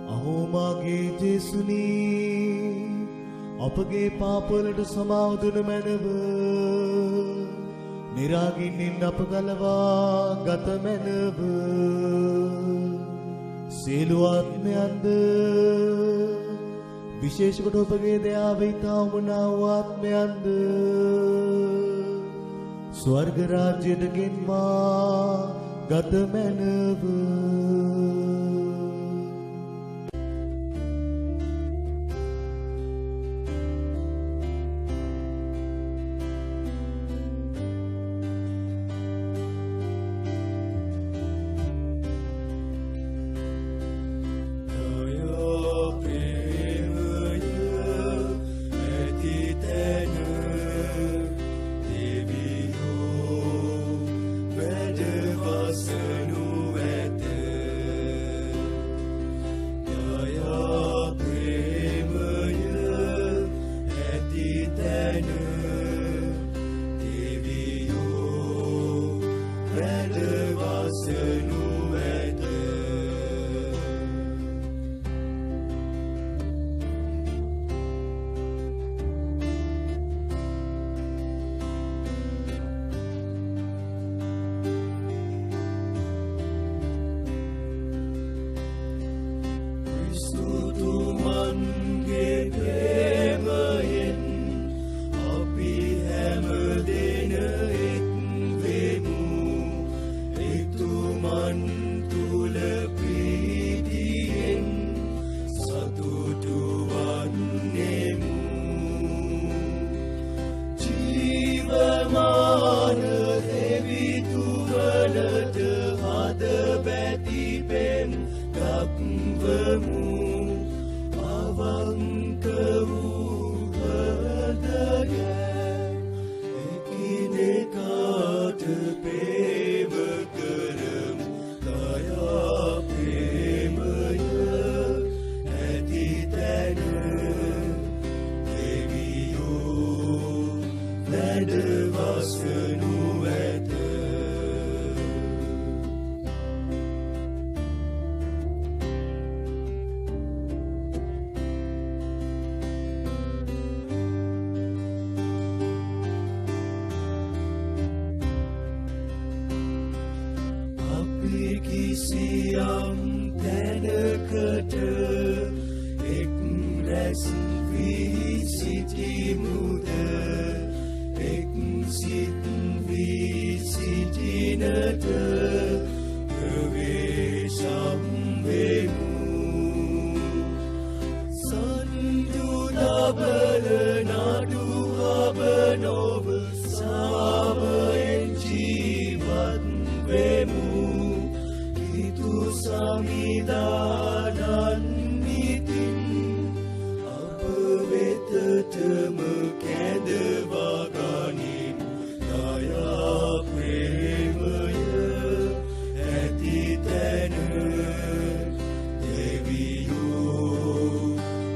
අහෝ මාගේ ජේසුනී අපගේ පාපවලට සමාව දුන මැනව නිරාගින්නින් අප ගලවා ගත මැනව. සියලු ආත්මයන්ද විශේෂ කොට ඔබගේ දයාවෙන් තාවුනා වූ ආත්මයන්ද ස්වර්ග රාජ්‍යයට ගෙන්වා ගත මැනව. Devido, ved vasenu vete. වැඩ වසනු ඇත. Siam tැනකට එක් රැස් වී සිටිමුද එක් සිත් වී සිටිනට ප්‍රවේශම් වෙමු. සන්දු දබල නඩු හබ නොව සාමයෙන් ජීවත් වෙමු. සමිදානන් නිතින් අප වෙතටම කැඳවා ගනිමු. දයා ප්‍රේමය ඇති තැන දෙවියෝ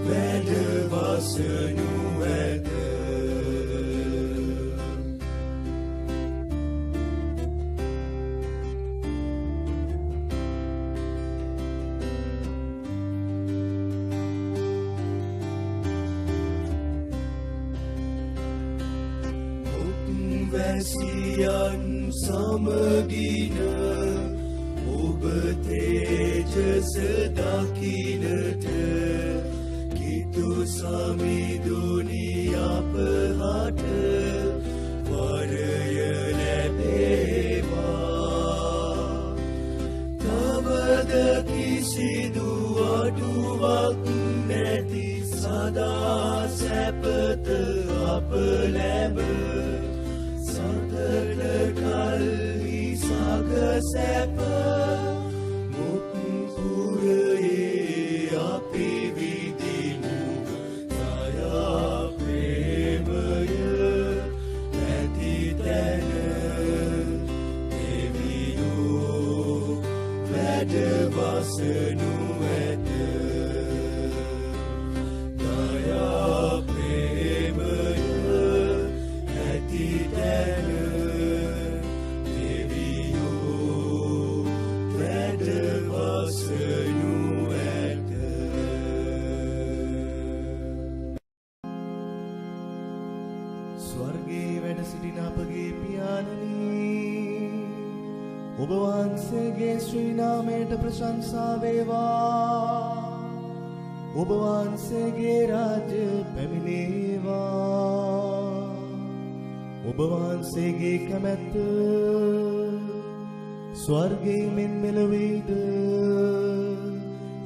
වැඩ වසනු ඇත. වැසියන් සමගින ඔබ තේජස දකින්නට කිතු සමිඳුනි අපහට වරය ලැබේවා. තවද කිසිදු අඩුවක් නැති සදා සැපත අප ලැබ සතර කල්හි සගසැප මුත්පුරයේ අපි විදිමු. දයා ප්‍රේමය ඇති තැන දෙවියෝ වැඩ වසනු ඇත. දයා ප්‍රේමය ඇති තැන දෙවියෝ වැඩ වසනු ඇත. ස්වර්ගයේ වැඩ සිටින අපගේ පියාණනි, ඔබ වහන්සේගේ ශ්‍රී නාමයට ප්‍රශංසා වේවා. ඔබ වහන්සේගේ රාජ්‍ය පැමිණේවා. ඔබ වහන්සේගේ කැමැත්ත ස්වර්ගයේ මෙන් මෙලොවේද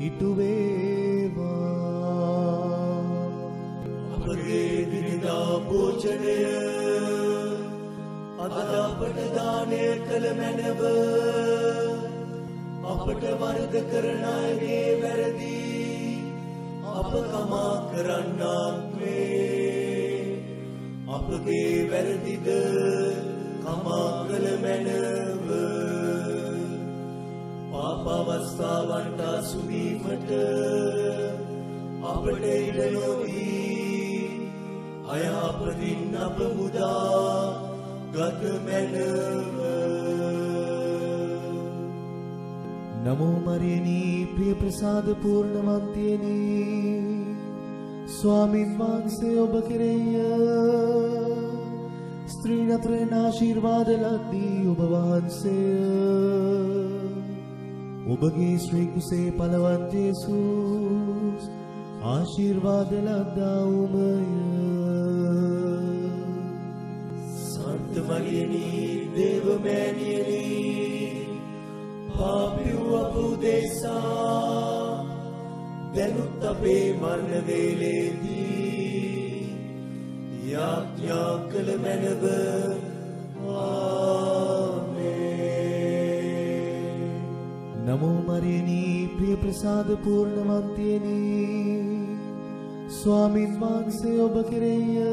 ඉටු වේවා. අපගේ දිනදා භෝජනය අද අපට දානය කළ මැනව. අපට වරද කරන අයගේ වැරදි අප කමා කරන්නාක් වේ. අපගේ වැරදිද කමා කළ මැනව. පාප අවස්ථාවන්ට අසුවීමට අපට ඉඩ නොදී අයහපතින් අප මුදා ගත මැනව. නමෝ මරියනී ප්‍රිය ප්‍රසාද පූර්ණවන්තියනී, ස්වාමීන් වහන්සේ ඔබ කෙරෙහිය. ස්ත්‍රීන් අතරින් ආශිර්වාද ලද්දී ඔබ වහන්සේය. ඔබගේ ශ්‍රී කුසේ පලවත් ජේසුස් ආශිර්වාද ලද්දාවුමය. සන්ත මරියනී දේවමෑණියනී, පාපිව් අප උදෙසා දැනුත් අපේ මරණ වේලේදී යාඥා කළ මැනව. ආමේන්. නමෝ මරියනී ප්‍රිය ප්‍රසාද පූර්ණවන්තියනී, ස්වාමීන් වහන්සේ ඔබ කෙරෙහිය.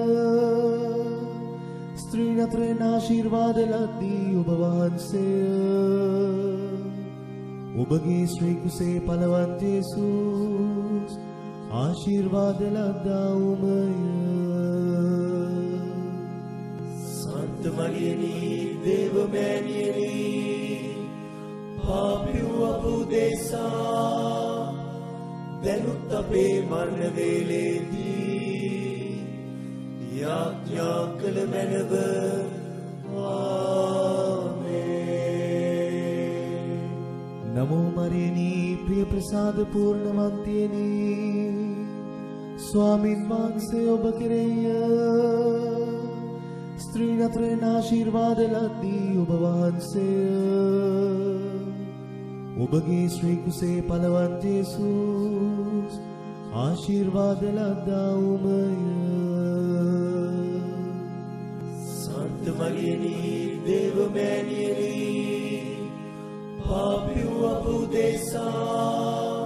ස්ත්‍රීන් අතරින් ආශිර්වාද ලද්දී ඔබ වහන්සේය. ඔබගේ ශ්‍රී කුසේ පලවත් ජේසුස් ආශිර්වාද ලද්දාවුමය. උදෙසා දැනුත් අපේ මරණ වේලේදී යාඥා කළ මැනව ආමේන්. නමෝ මරියනී ප්‍රිය ප්‍රසාද පූර්ණවන්තියනී ස්වාමින් වහන්සේ ඔබ කෙරෙහිය ස්ත්‍රීන් අතරින් ආශිර්වාද ලද්දී ඔබ වහන්සේ ඔබගේ ශ්‍රී කුසේ පලවත් ජේසුස් ආශිර්වාද ලද්දා උමය. සන්ත මරියනී දේව මෑණියනී පාපී වූ අප උදෙසා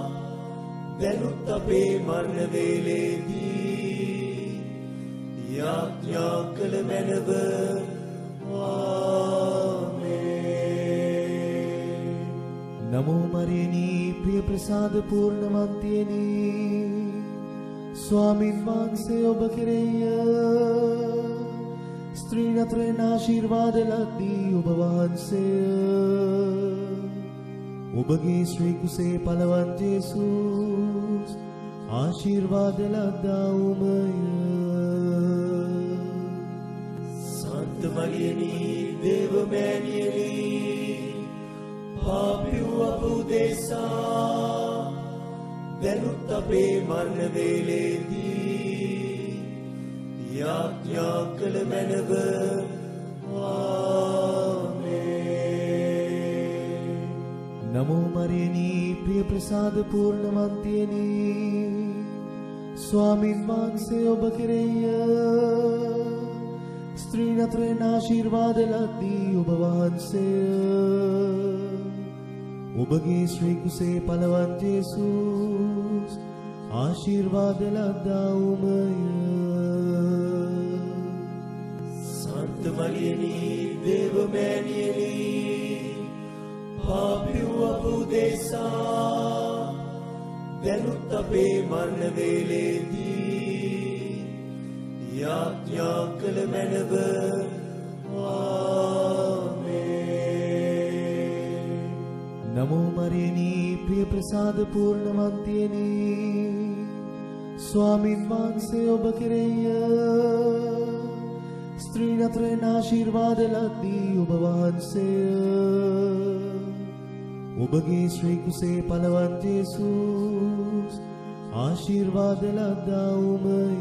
දැනුත් අපේ මරණ වේලේදී යාඥා කළ මැනව ආමේන්. නමෝ මරියනී ප්‍රිය ප්‍රසාද පූර්ණවන්තියනී ස්වාමින් වහන්සේ ඔබ කෙරෙහිය ස්ත්‍රීන් අතරින් ආශිර්වාද ලද්දී ඔබ වහන්සේ ඔබගේ ශ්‍රී කුසේ පලවත් ජේසුස් ආශිර්වාද ලද්දා උමය. සන්ත මරියනී දේව මෑණියනී පාපී වූ අප උදෙසා දැනුත් අපේ මරණ වේලේදී යාඥා කළ මැනව ආමේන්. නමෝ මරියනී ප්‍රිය ප්‍රසාද පූර්ණවන්තියනී ස්වාමින් වහන්සේ ඔබ කෙරෙහිය ස්ත්‍රීන් අතරින් ආශිර්වාද ලද්දී ඔබ වහන්සේ ඔබගේ ශ්‍රී කුසේ පලවත් ජේසුස් ආශිර්වාද ලද්දා උමය. සන්ත මරියනී දේව මෑණියනී පාපී වූ අප උදෙසා දැනුත් අපේ මරණ වේලේදී යාඥා කළ මැනව ආමේන්. නමෝ මරියනී ප්‍රිය ප්‍රසාද පූර්ණවන්තියනී ස්වාමින් වහන්සේ ඔබ කෙරෙහිය ස්ත්‍රීන් අතරින් ආශිර්වාද ලද්දී ඔබ වහන්සේ ඔබගේ ශ්‍රී කුසේ පලවත් ජේසුස් ආශිර්වාද ලද්දා උමය.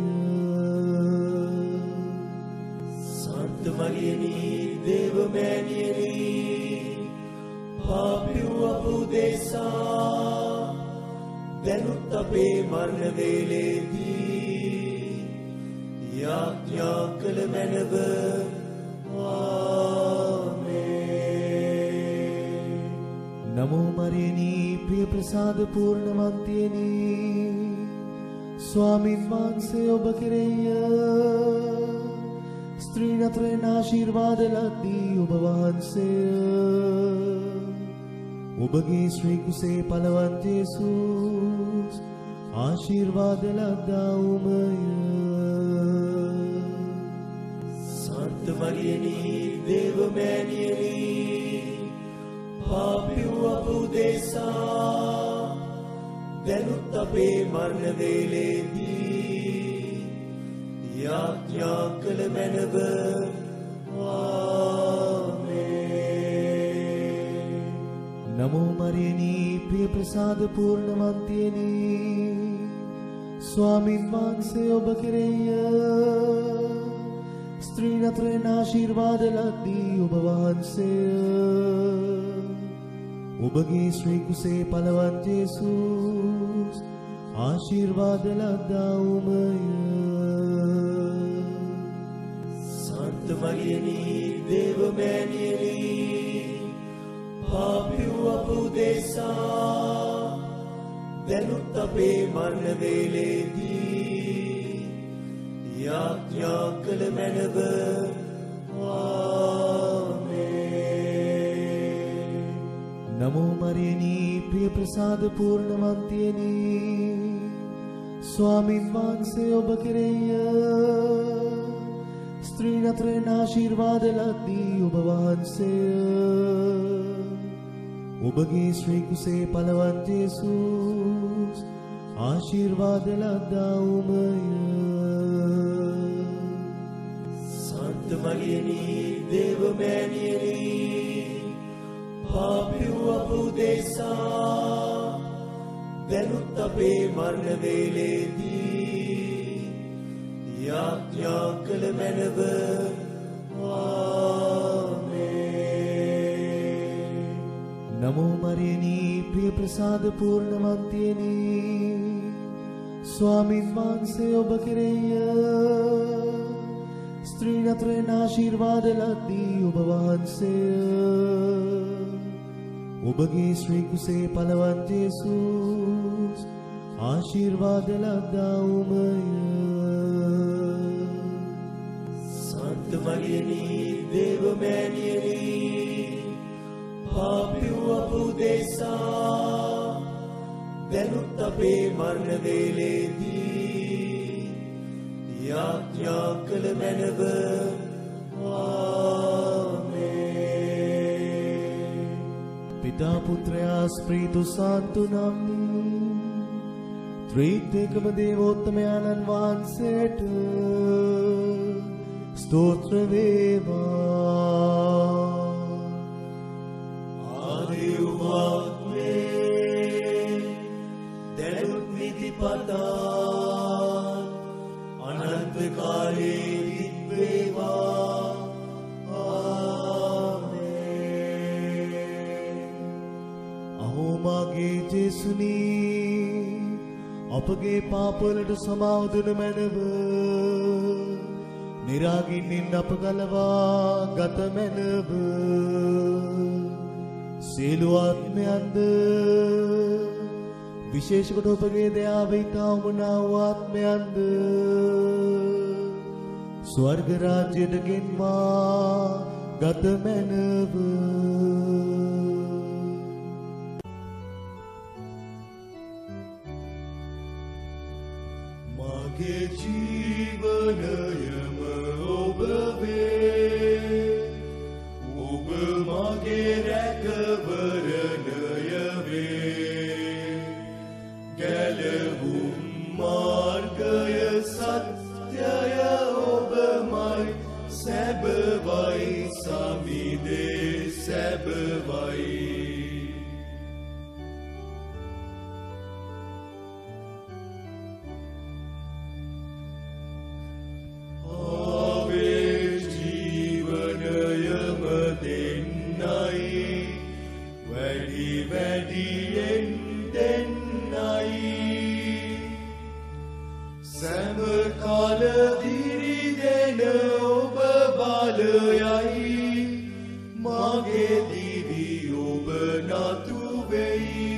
සන්ත මරියනී දේව මෑණියනී පාපී වූ අප උදෙසා දැනුත් අපේ මරණ වේලේදී යාඥා කළ මැනව ආමේන්. නමෝ මරියනී ප්‍රිය ප්‍රසාද පූර්ණවන්තියනී ස්වාමින් වහන්සේ ඔබ කෙරෙහිය ස්ත්‍රීන් අතරින් ආශිර්වාද ලද්දී ඔබ වහන්සේ ඔබගේ ශ්‍රී කුසේ පලවත් ජේසුස් ආශිර්වාද ලද්දා උමය. සන්ත මරියනී දේව මෑණියනී පාපී වූ අප උදෙසා දැනුත් අපේ මරණ වේලේදී යාඥා කළ මැනව ආමේන්. නමෝ මරියනී ප්‍රිය ප්‍රසාද පූර්ණවන්තියනී ස්වාමින් වහන්සේ ඔබ කෙරෙහිය ස්ත්‍රීන් අතරින් ආශිර්වාද ලද්දී ඔබ වහන්සේ ඔබගේ ශ්‍රී කුසේ පලවත් ජේසුස් ආශිර්වාද ලද්දා උමය. සන්ත මරියනී දේව මෑණියනී පාපී වූ අප උදෙසා දැනුත් අපේ මරණ වේලේදී යාඥා කළ මැනව ආමේන්. නමෝ මරියනී ප්‍රිය ප්‍රසාද පූර්ණවන්තියනී ස්වාමින් වහන්සේ ඔබ කෙරෙහිය ස්ත්‍රීන් අතරින් ආශිර්වාද ලද්දී ඔබ වහන්සේ ඔබගේ ශ්‍රී කුසේ පලවත් යේසුස් ආශිර්වාද ලද්දා උමය. සන්ත මරියනි දේවමෑණියනි පාපියෝ අප උදෙසා දැනුත් අපේ මරණ වේලේදී යාඥා කළ මැනව. ආමේන්. නමෝ මරියනි ප්‍රිය ප්‍රසාද පූර්ණවන්තියනි ස්වාමීන් වහන්සේ ඔබ කෙරෙහිය. ස්ත්‍රීන් අතරින් ආශිර්වාද ලද්දී ඔබ වහන්සේ. ඔබගේ ශ්‍රී කුසේ පලවත් යේසුස් ආශිර්වාද ලද්දා උමය. සන්ත මරියනි දේවමෑණියනි පාපියෝ අප උදෙසා දැනුත් අපේ මරණ වේලේදී යාඥා කළ මැනව. ආමේන්. පිතා පුත්‍රයා ස්ප්‍රීතු සාන්තු නම් ත්‍රිත්වයකම දේවෝත්තමයාණන් වහන්සේට ස්තෝත්‍ර වේවා. ආදිවාත්මේ දැනුත් නිතිපතා අනන්ත කාලේ දිව්වේවා. ආමේන්. අහෝ මාගේ ජේසුනී අපගේ පාපවලට සමාව දුන මැනව. නිරාගින්නින් අප ගලවා ගත මැනව. සියලු ආත්මයන්ද විශේෂ කොට ඔබගේ දයාව ඉතා උමනා වූ ආත්මයන්ද ස්වර්ග රාජ්‍යයට ගෙන්වා ගත මැනව. මගේ ජීවනයම ඔබ වේ. ඔබ මගේ රැකවරණය වේ. ගැලවුම් මාර්ගය සත්‍යය ඔබමයි. සැබවයි සමිදේ සැබවයි. වැඩියෙන් දෙන්නයි. සෑම කාල දිරිදෙන ඔබ බලයයි. මගේ දිවි ඔබ නතු වෙයි.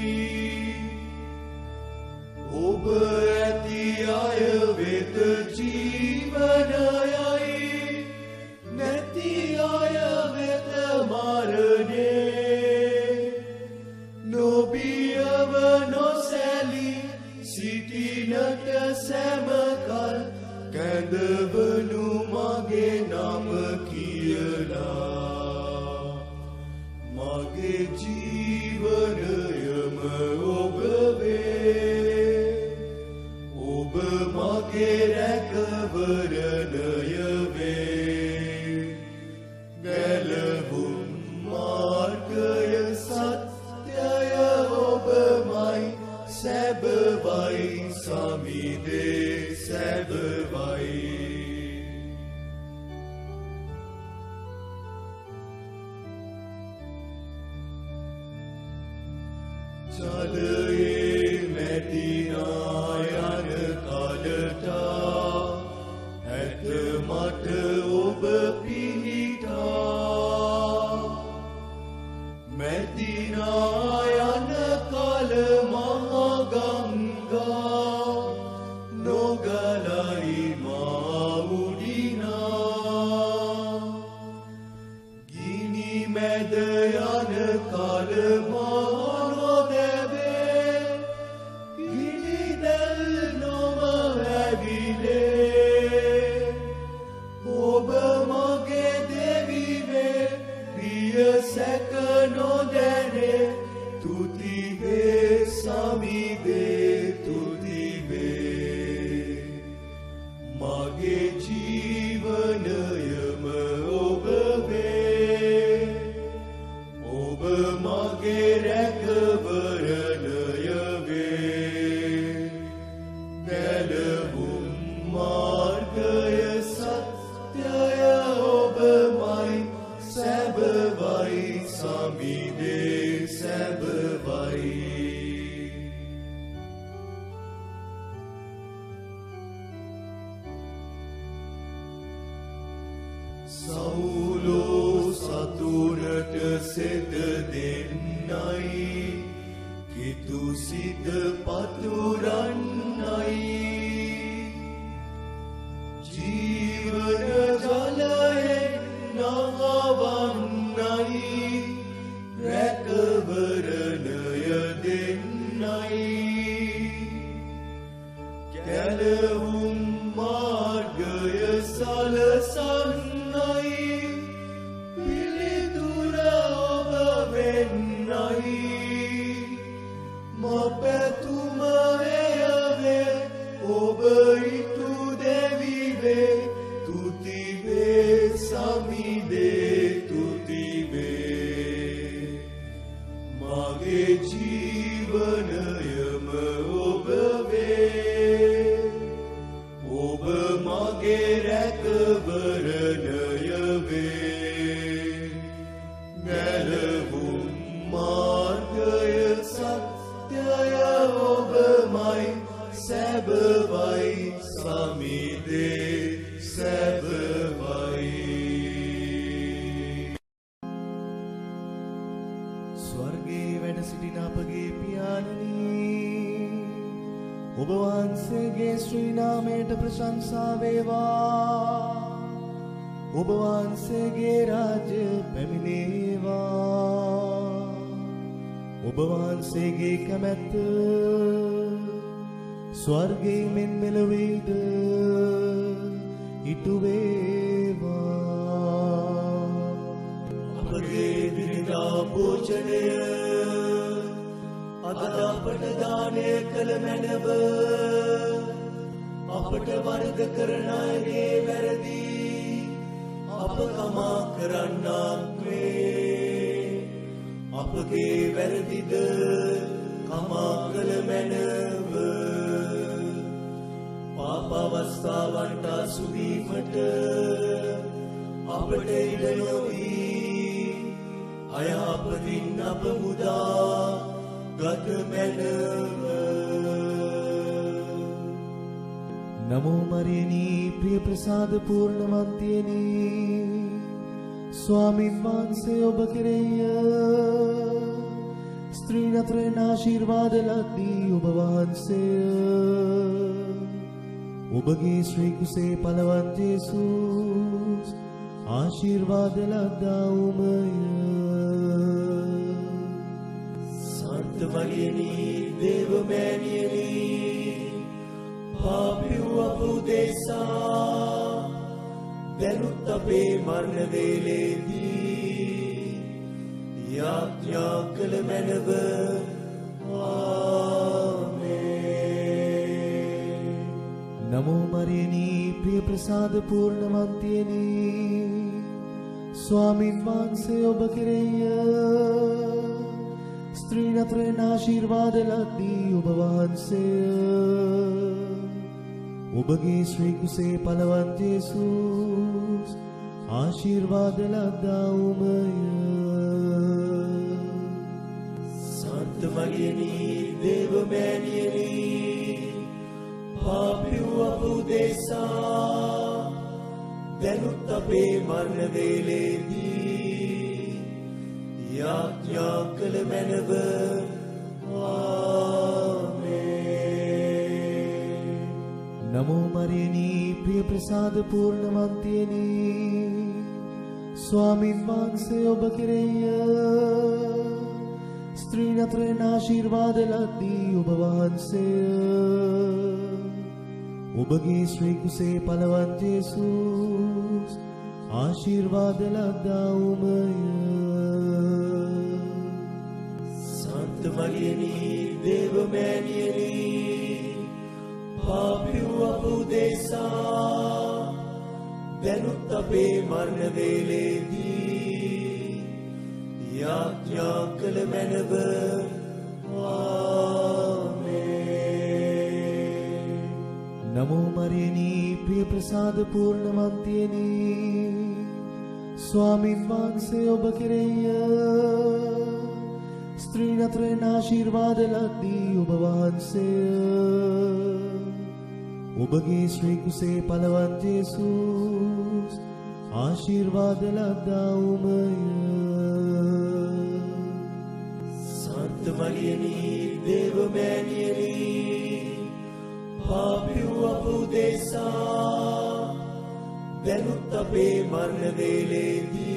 ඔබ ඇති අය වෙත ජීවනයයි. නැති අය වෙත මරණේ. නොබියව නොසැලී සිටිනට සැමකල් කැඳවනු මගේ නම කියලා. මගේ ජීවනයම ඔබ වේ. ඔබ මගේ රැකවරණය වේ. ගැලවුම් මාර්ගය සත්‍යය ඔබමයි. සැබවයි සමිදේ සැබවයි. ජලයේ මැදිනා යන කලට ඇත මට ඔබ පිහිටා. මැදිනා යන කල මහා ගංගා නොගලයි මා උඩිනා. ගිනි මැද යන කල මා නොදැවේ. ගිනි දැල් නොම ඇවිලේ. ඔබ මගේ සවුලෝ සතුරට සෙද දෙන්නයි කිතු සිත පතුරන්නයි ජීවන ජලයෙන් නවවන්නයි රැකවරණය දෙන්නයි කැලවුම් මාර්ගය සලසන්නයි පිළිතුර ඔබ වෙන්නයි මපැතුම එයවේ ඔබ ඉටු දෙවිවේ තුතිවේ සමිදේ තුතිවේ මගේ ජීවනයම ඔබ වේ ඔබ මගේ රැකවරණය වේ ගැලවුම් මාර්ගය සත්‍යය ඔබමයි සැබවයි සමිදේ සැබවයි ස්වර්ගයේ වැඩ සිටින අපගේ පියාණනි ඔබ වහන්සේගේ ශ්‍රී නාමයට ප්‍රශංසා වේවා ඔබ වහන්සේගේ රාජ්‍ය පැමිණේවා ඔබ වහන්සේගේ කැමැත්ත ස්වර්ගයේ මෙන් මෙලොවේද ඉටු වේවා අපගේ දිනදා භෝජනය අද අපට දානය කළ මැනව අපට වරද කරන අයගේ වැරදි අප කමා කරන්නාක් වේ අපගේ වැරදිද කමා කළ මැනව පාප අවස්ථාවන්ට අසුවීමට අපට ඉඩ නොවී අයහපතින් අප මුදා ගත මැනව නමෝ මරියනී ප්‍රිය ප්‍රසාද පූර්ණවන්තියනී ස්වාමින් වහන්සේ ඔබ කෙරෙහිය ස්ත්‍රීන් අතරින් ආශිර්වාද ලද්දී ඔබ වහන්සේය ඔබගේ ශ්‍රී කුසේ පලවත් යේසුස් ආශිර්වාද ලද්දා උමය සන්ත මරියනී දේවමෑණියනී පාපිව් අප උදෙසා දැනුත් අපේ මරණ වේලේදී යාඥා කළ මැනව ආමේන් නමෝ මරියනී ප්‍රිය ප්‍රසාද පූර්ණවන්තියනී ස්වාමින් වහන්සේ ඔබ කෙරෙහිය ස්ත්‍රීන් අතරින් ආශිර්වාද ලද්දී ඔබ වහන්සේය ඔබගේ ශ්‍රී කුසේ පලවත් යේසුස් ආශිර්වාද ලද්දා උමය සන්ත මරියනී දේවමෑණියනී පාපිව් අප උදෙසා දැනුත් අපේ මරණ වේලේදී යාඥා කළ මැනව ආමේන් නමෝ මරියනී ප්‍රිය ප්‍රසාද පූර්ණවන්තියනී ස්වාමින් වහන්සේ ඔබ කෙරෙහිය ස්ත්‍රීන් අතරින් ආශිර්වාද ලද්දී ඔබ වහන්සේය ඔබගේ ශ්‍රී කුසේ පලවත් යේසුස් ආශිර්වාද ලද්දා උමය සන්ත මරියනී දේවමෑණියනී පාපිව් අප උදෙසා දැනුත් අපේ මරණ වේලේදී යාඥා කළ මැනව ආමේන් නමෝ මරියනී ප්‍රිය ප්‍රසාද පූර්ණවන්තියනී ස්වාමින් වහන්සේ ඔබ කෙරෙහිය ස්ත්‍රීන් අතරින් ආශිර්වාද ලද්දී ඔබ වහන්සේය ඔබගේ ශ්‍රී කුසේ පලවත් යේසුස් ආශිර්වාද ලද්දාවුමය. සන්ත මරියනි දේවමෑණියනි පාපී වූ අප උදෙසා දැනුත් අපේ මරණ වේලේදී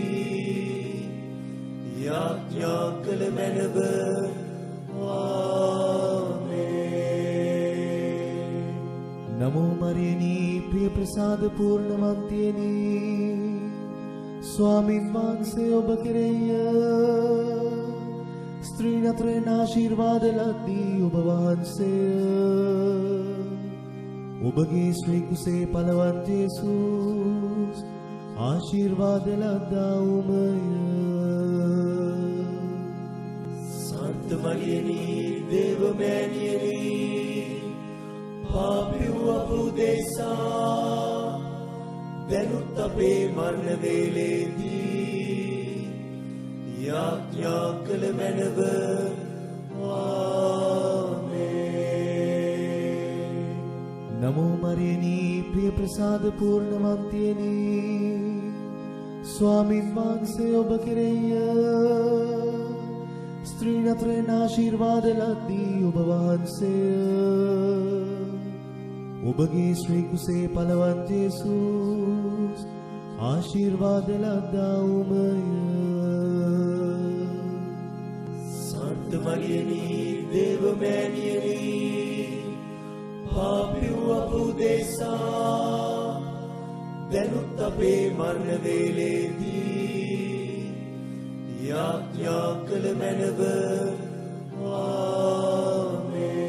යාඥා කළ මැනව. ආමේන්. නමෝ මරියනි ප්‍රිය ප්‍රසාද පූර්ණවන්තියනි ස්වාමින් වහන්සේ ඔබ කෙරෙහිය. ස්ත්‍රීන් අතරින් ආශිර්වාද ලද්දී ඔබ වහන්සේ. ඔබගේ ශ්‍රී කුසේ පලවත් යේසුස් ආශිර්වාද ලද්දාවුමය. සන්ත මරියනි දේවමෑණියනි පාපී වූ අප උදෙසා දැනුත් අපේ මරණ වේලේදී යාඥා කළ මැනව. ආමේන්. නමෝ මරියනි ප්‍රිය ප්‍රසාද පූර්ණවන්තියනි ස්වාමින් වහන්සේ ඔබ කෙරෙහිය. ස්ත්‍රීන් අතරින් ආශිර්වාද ලද්දී ඔබ වහන්සේ. ඔබගේ ශ්‍රී කුසේ පලවත් යේසුස් ආශිර්වාද ලද්දාවුමය. සන්ත මරියනි දේවමෑණියනි පාපී වූ අප උදෙසා දැනුත් අපේ මරණ වේලේදී යාඥා කළ මැනව. ආමේන්.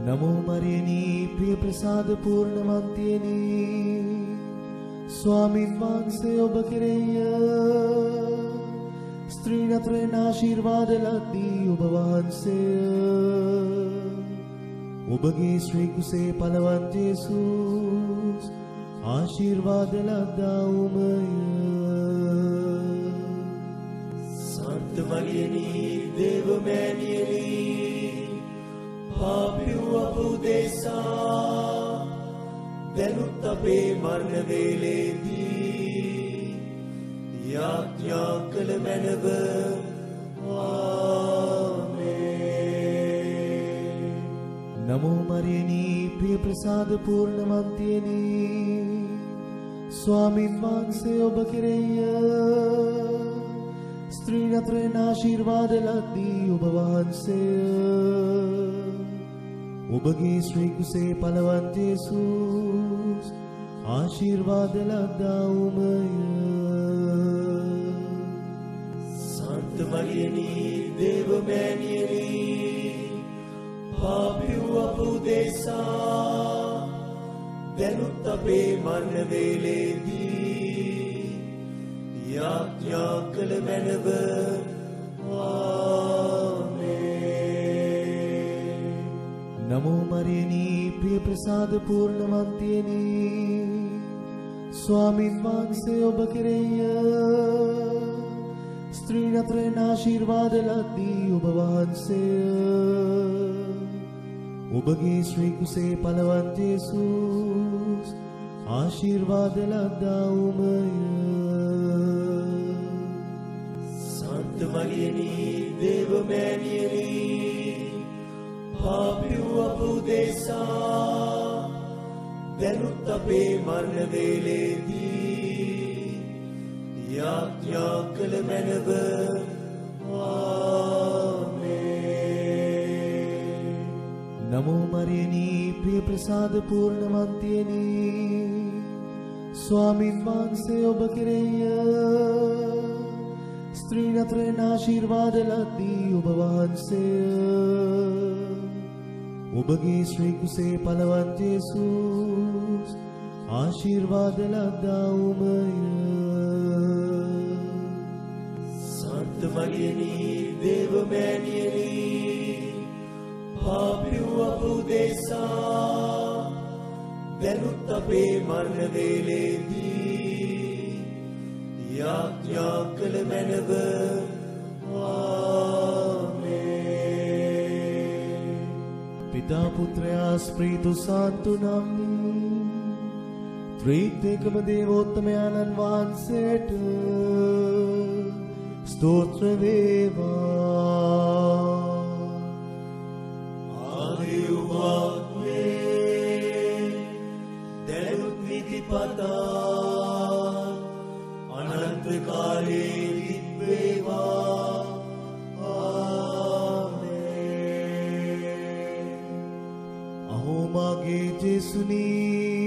නමෝ මරියනි ප්‍රිය ප්‍රසාද පූර්ණවන්තියනි ස්වාමින් වහන්සේ ඔබ කෙරෙහිය. ස්ත්‍රීන් අතරින් ආශිර්වාද ලද්දී ඔබ වහන්සේ. ඔබගේ ශ්‍රී කුසේ පලවත් යේසුස් ආශිර්වාද ලද්දාවුමය. සන්ත මරියනි දේවමෑණියනි පාපී වූ අප උදෙසා දැනුත් අපේ මරණ වේලේදී යාඥා කළ මැනව. ආමේන්. නමෝ මරියනි ප්‍රිය ප්‍රසාද පූර්ණවන්තියනි ස්වාමින් වහන්සේ ඔබ කෙරෙහිය. ස්ත්‍රීන් අතරින් ආශිර්වාද ලද්දී ඔබ වහන්සේ. ඔබගේ ශ්‍රී කුසේ පලවත් යේසුස් ආශිර්වාද ලද්දාවුමය. සන්ත මරියනි දේවමෑණියනි පාපී වූ අප උදෙසා දැනුත් අපේ මරණ වේලේදී යාඥා කළ මැනව. ආමේන්. නමෝ මරියනි ප්‍රිය ප්‍රසාද පූර්ණවන්තියනි ස්වාමින් වහන්සේ ඔබ කෙරෙහිය. ස්ත්‍රීන් අතරින් ආශිර්වාද ලද්දී ඔබ වහන්සේ. ඔබගේ ශ්‍රී කුසේ පලවත් යේසුස් ආශිර්වාද ලද්දාවුමය. සන්ත මරියනි දේවමෑණියනි පාපී වූ අප උදෙසා දැනුත් අපේ මරණ වේලේදී යාඥා කළ මැනව. ආමේන්. නමෝ මරියනි ප්‍රිය ප්‍රසාද පූර්ණවන්තියනි ස්වාමින් වහන්සේ ඔබ කෙරෙහිය. ස්ත්‍රීන් අතරින් ආශිර්වාද ලද්දී ඔබ වහන්සේ. ඔබගේ ශ්‍රී කුසේ පලවත් යේසුස් ආශිර්වාද ලද්දාවුමය. සන්ත මරියනි දේවමෑණියනි පාපී වූ අප උදෙසා දැනුත් අපේ මරණ වේලේදී යාඥා කළ මැනව. ආමේන්. පිතා පුත්‍රයා ස්ප්‍රීතු සාන්තු නම් ත්‍රිත්වයකම දේවෝත්තමයන්න් වහන්සේට ස්තෝත්‍ර වේවා. ආදිවාග්නේ දැනුත් නිතිපතා අනන්ත කාලේ විද්වේවා. ආමේන්. අහෝ මාගේ ජේසුනී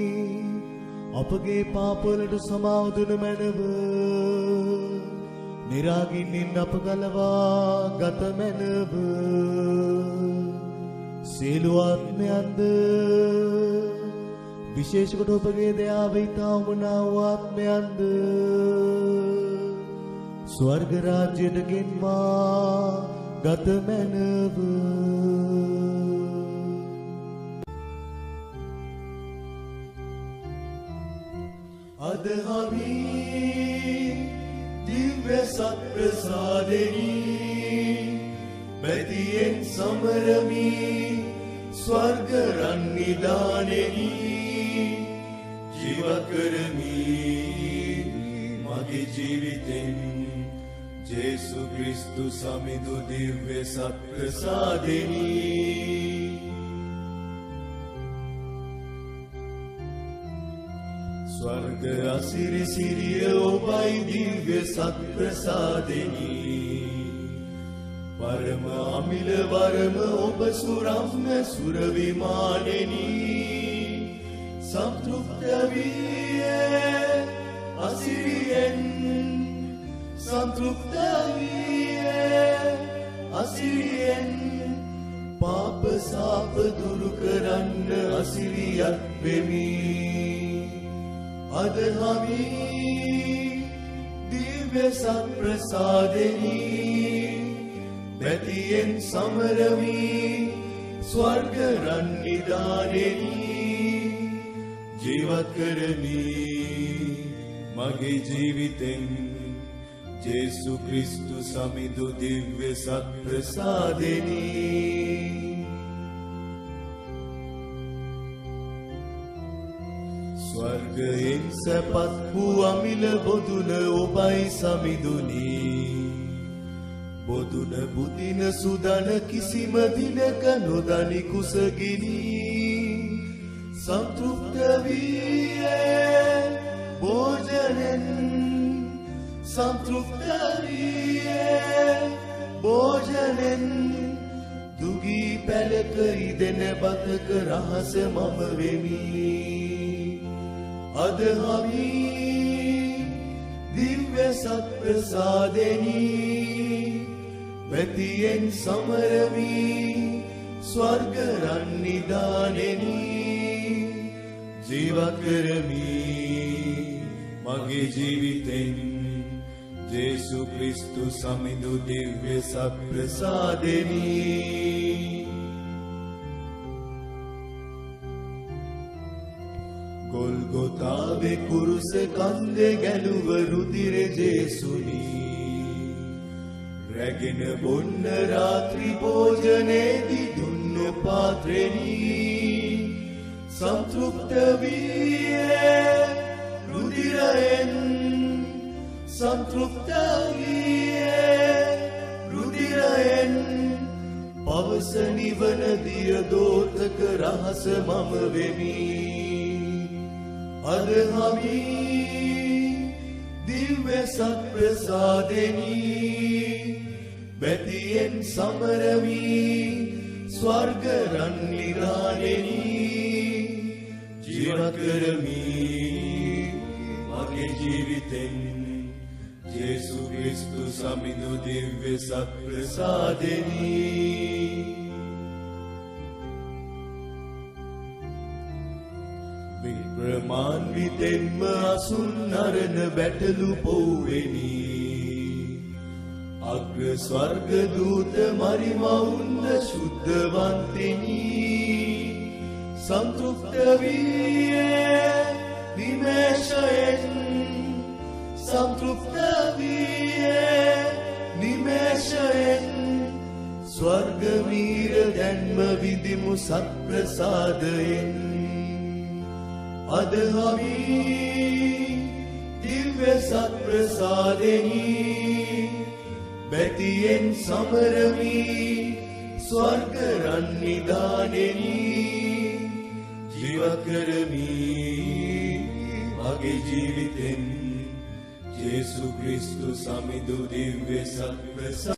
අපගේ පාපවලට සමාව දුන මැනව. නිරාගින්නින් අප ගලවා ගත මැනව. සියලු ආත්මයන්ද විශේෂ කොට ඔබගේ දයාව ඉතා උමනා වූ ආත්මයන්ද ස්වර්ග රාජ්‍යයට ගෙන්වා ගත මැනව. අද අපි දිව්‍ය සත්ප්‍රසාදෙනි බැතියෙන් සමරමි ස්වර්ග රන් නිදානෙනි ජීවත් කරමි මගේ ජීවිතෙන් ජේසු ක්‍රිස්තු සමිඳු දිව්‍ය සත්ප්‍රසාදෙනි. ස්වර්ග අසිරි සිරිය ඔබයි දිව්‍ය සත්ප්‍රසාදෙනි පරම අමිල වරම ඔබ සුරම්ම සුර විමානෙනි සම්තෘප්ත වී අසිරියෙන් සම්තෘප්ත වී අසිරියෙන් පාප සාප දුරු කරන්න අසිරියක් වෙමි. අද අපි දිව්‍ය සත්ප්‍රසාදෙනි බැතියෙන් සමරමි ස්වර්ග රන් නිදානෙනි ජීවත් කරමි මගේ ජීවිතෙන් ජේසු ක්‍රිස්තු සමිඳු දිව්‍ය සත්ප්‍රසාදෙනි. ස්වර්ගයෙන් සැපත් වූ අමිල බොදුන ඔබයි සමිඳුනි බොදුන බුදින සුදන කිසිම දිනක නොදනි කුසගිනි සම්තෘප්ත වී භෝජනෙන් සම්තෘප්ත වී භෝජනෙන් දුගී පැලක ඉදෙන බතක රහස මම වෙමි. අද අපි දිව්‍ය සත්ප්‍රසාදෙනි බැතියෙන් සමරමි ස්වර්ග රන් නිදානෙනි ජීවත් කරමි මගේ ජීවිතෙන් ජේසු ක්‍රිස්තු සමිඳු දිව්‍ය සත්ප්‍රසාදෙනි. ගොල්ගොතාවේ කුරුස කන්දේ ගැලුව රුධිර ජේසුනි රැගෙන බොන්න රාත්‍රී භෝජනේදී දුන්න පාත්‍රෙනි සම්තෘප්ත වී රුධිරයෙන් සම්තෘප්ත වී රුධිරයෙන් පවස නිවන දිය දෝතක රහස මම වෙමි. අද අපි දිව්‍ය සත්ප්‍රසාදෙනි බැතියෙන් සමරමි ස්වර්ග රන් නිදානෙනි ජීවත් කරමි මගේ ජීවිතෙන් ජේසු ක්‍රිස්තු සමිඳු දිව්‍ය සත්ප්‍රසාදෙනි. විප්‍රමාන්විතෙන්ම අසුන් නරන බැටලු පොව්වෙනි අග්‍ර ස්වර්ග දූත මරිමවුන්ද ශුද්ධවන්තෙනි සම්තෘප්ත වී නිමේෂයෙන් සම්තෘප්ත වී නිමේෂයෙන් ස්වර්ග වීර දැන්ම විදිමු සත්ප්‍රසාදයෙන් අදහමි දිව්‍ය සත් ප්‍රසාදෙහි බැතියෙන් සමරමි ස්වර්ග රන් නිධානෙහි ජීවත් කරමි මගේ ජීවිතෙන් යේසු ක්‍රිස්තු සමිඳු දිව්‍ය සත් ප්‍රසාද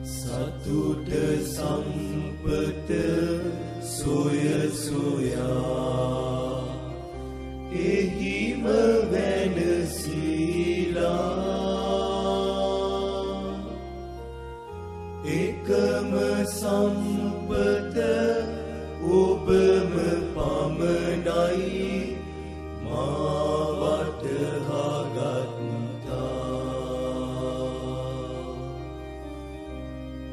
සතුට සම්පත සොය සොයා එහිම වෙනසීලා එකම සම්පත ඔබම පමණයි මා වටහාගත්තා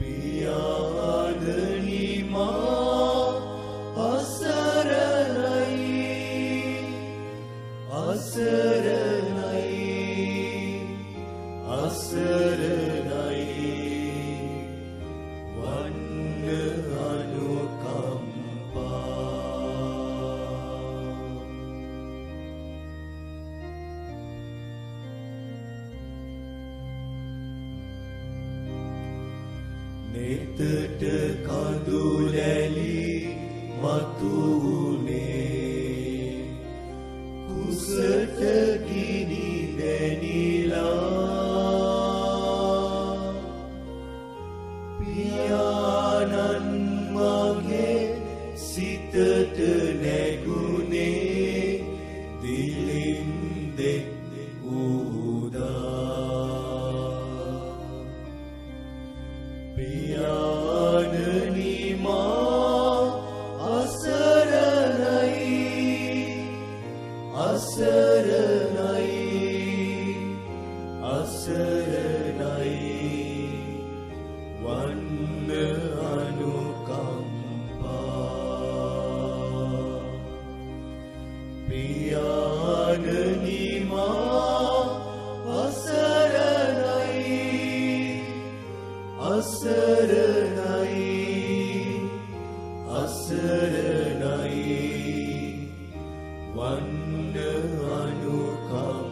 පියාණනි මා අසරණයි වන්න අනුකම්පා නෙතට කඳුලැලි මතුනේ කුසට ගිනි දැනිලා පියාණන් මගේ සිතට නැගුණේ දිලින් දෙක් උදා පියාණනි මා අසරණයි වන්න අනුකම්පා පියාණනි මා අසරණයි වන්න අනුකම්පා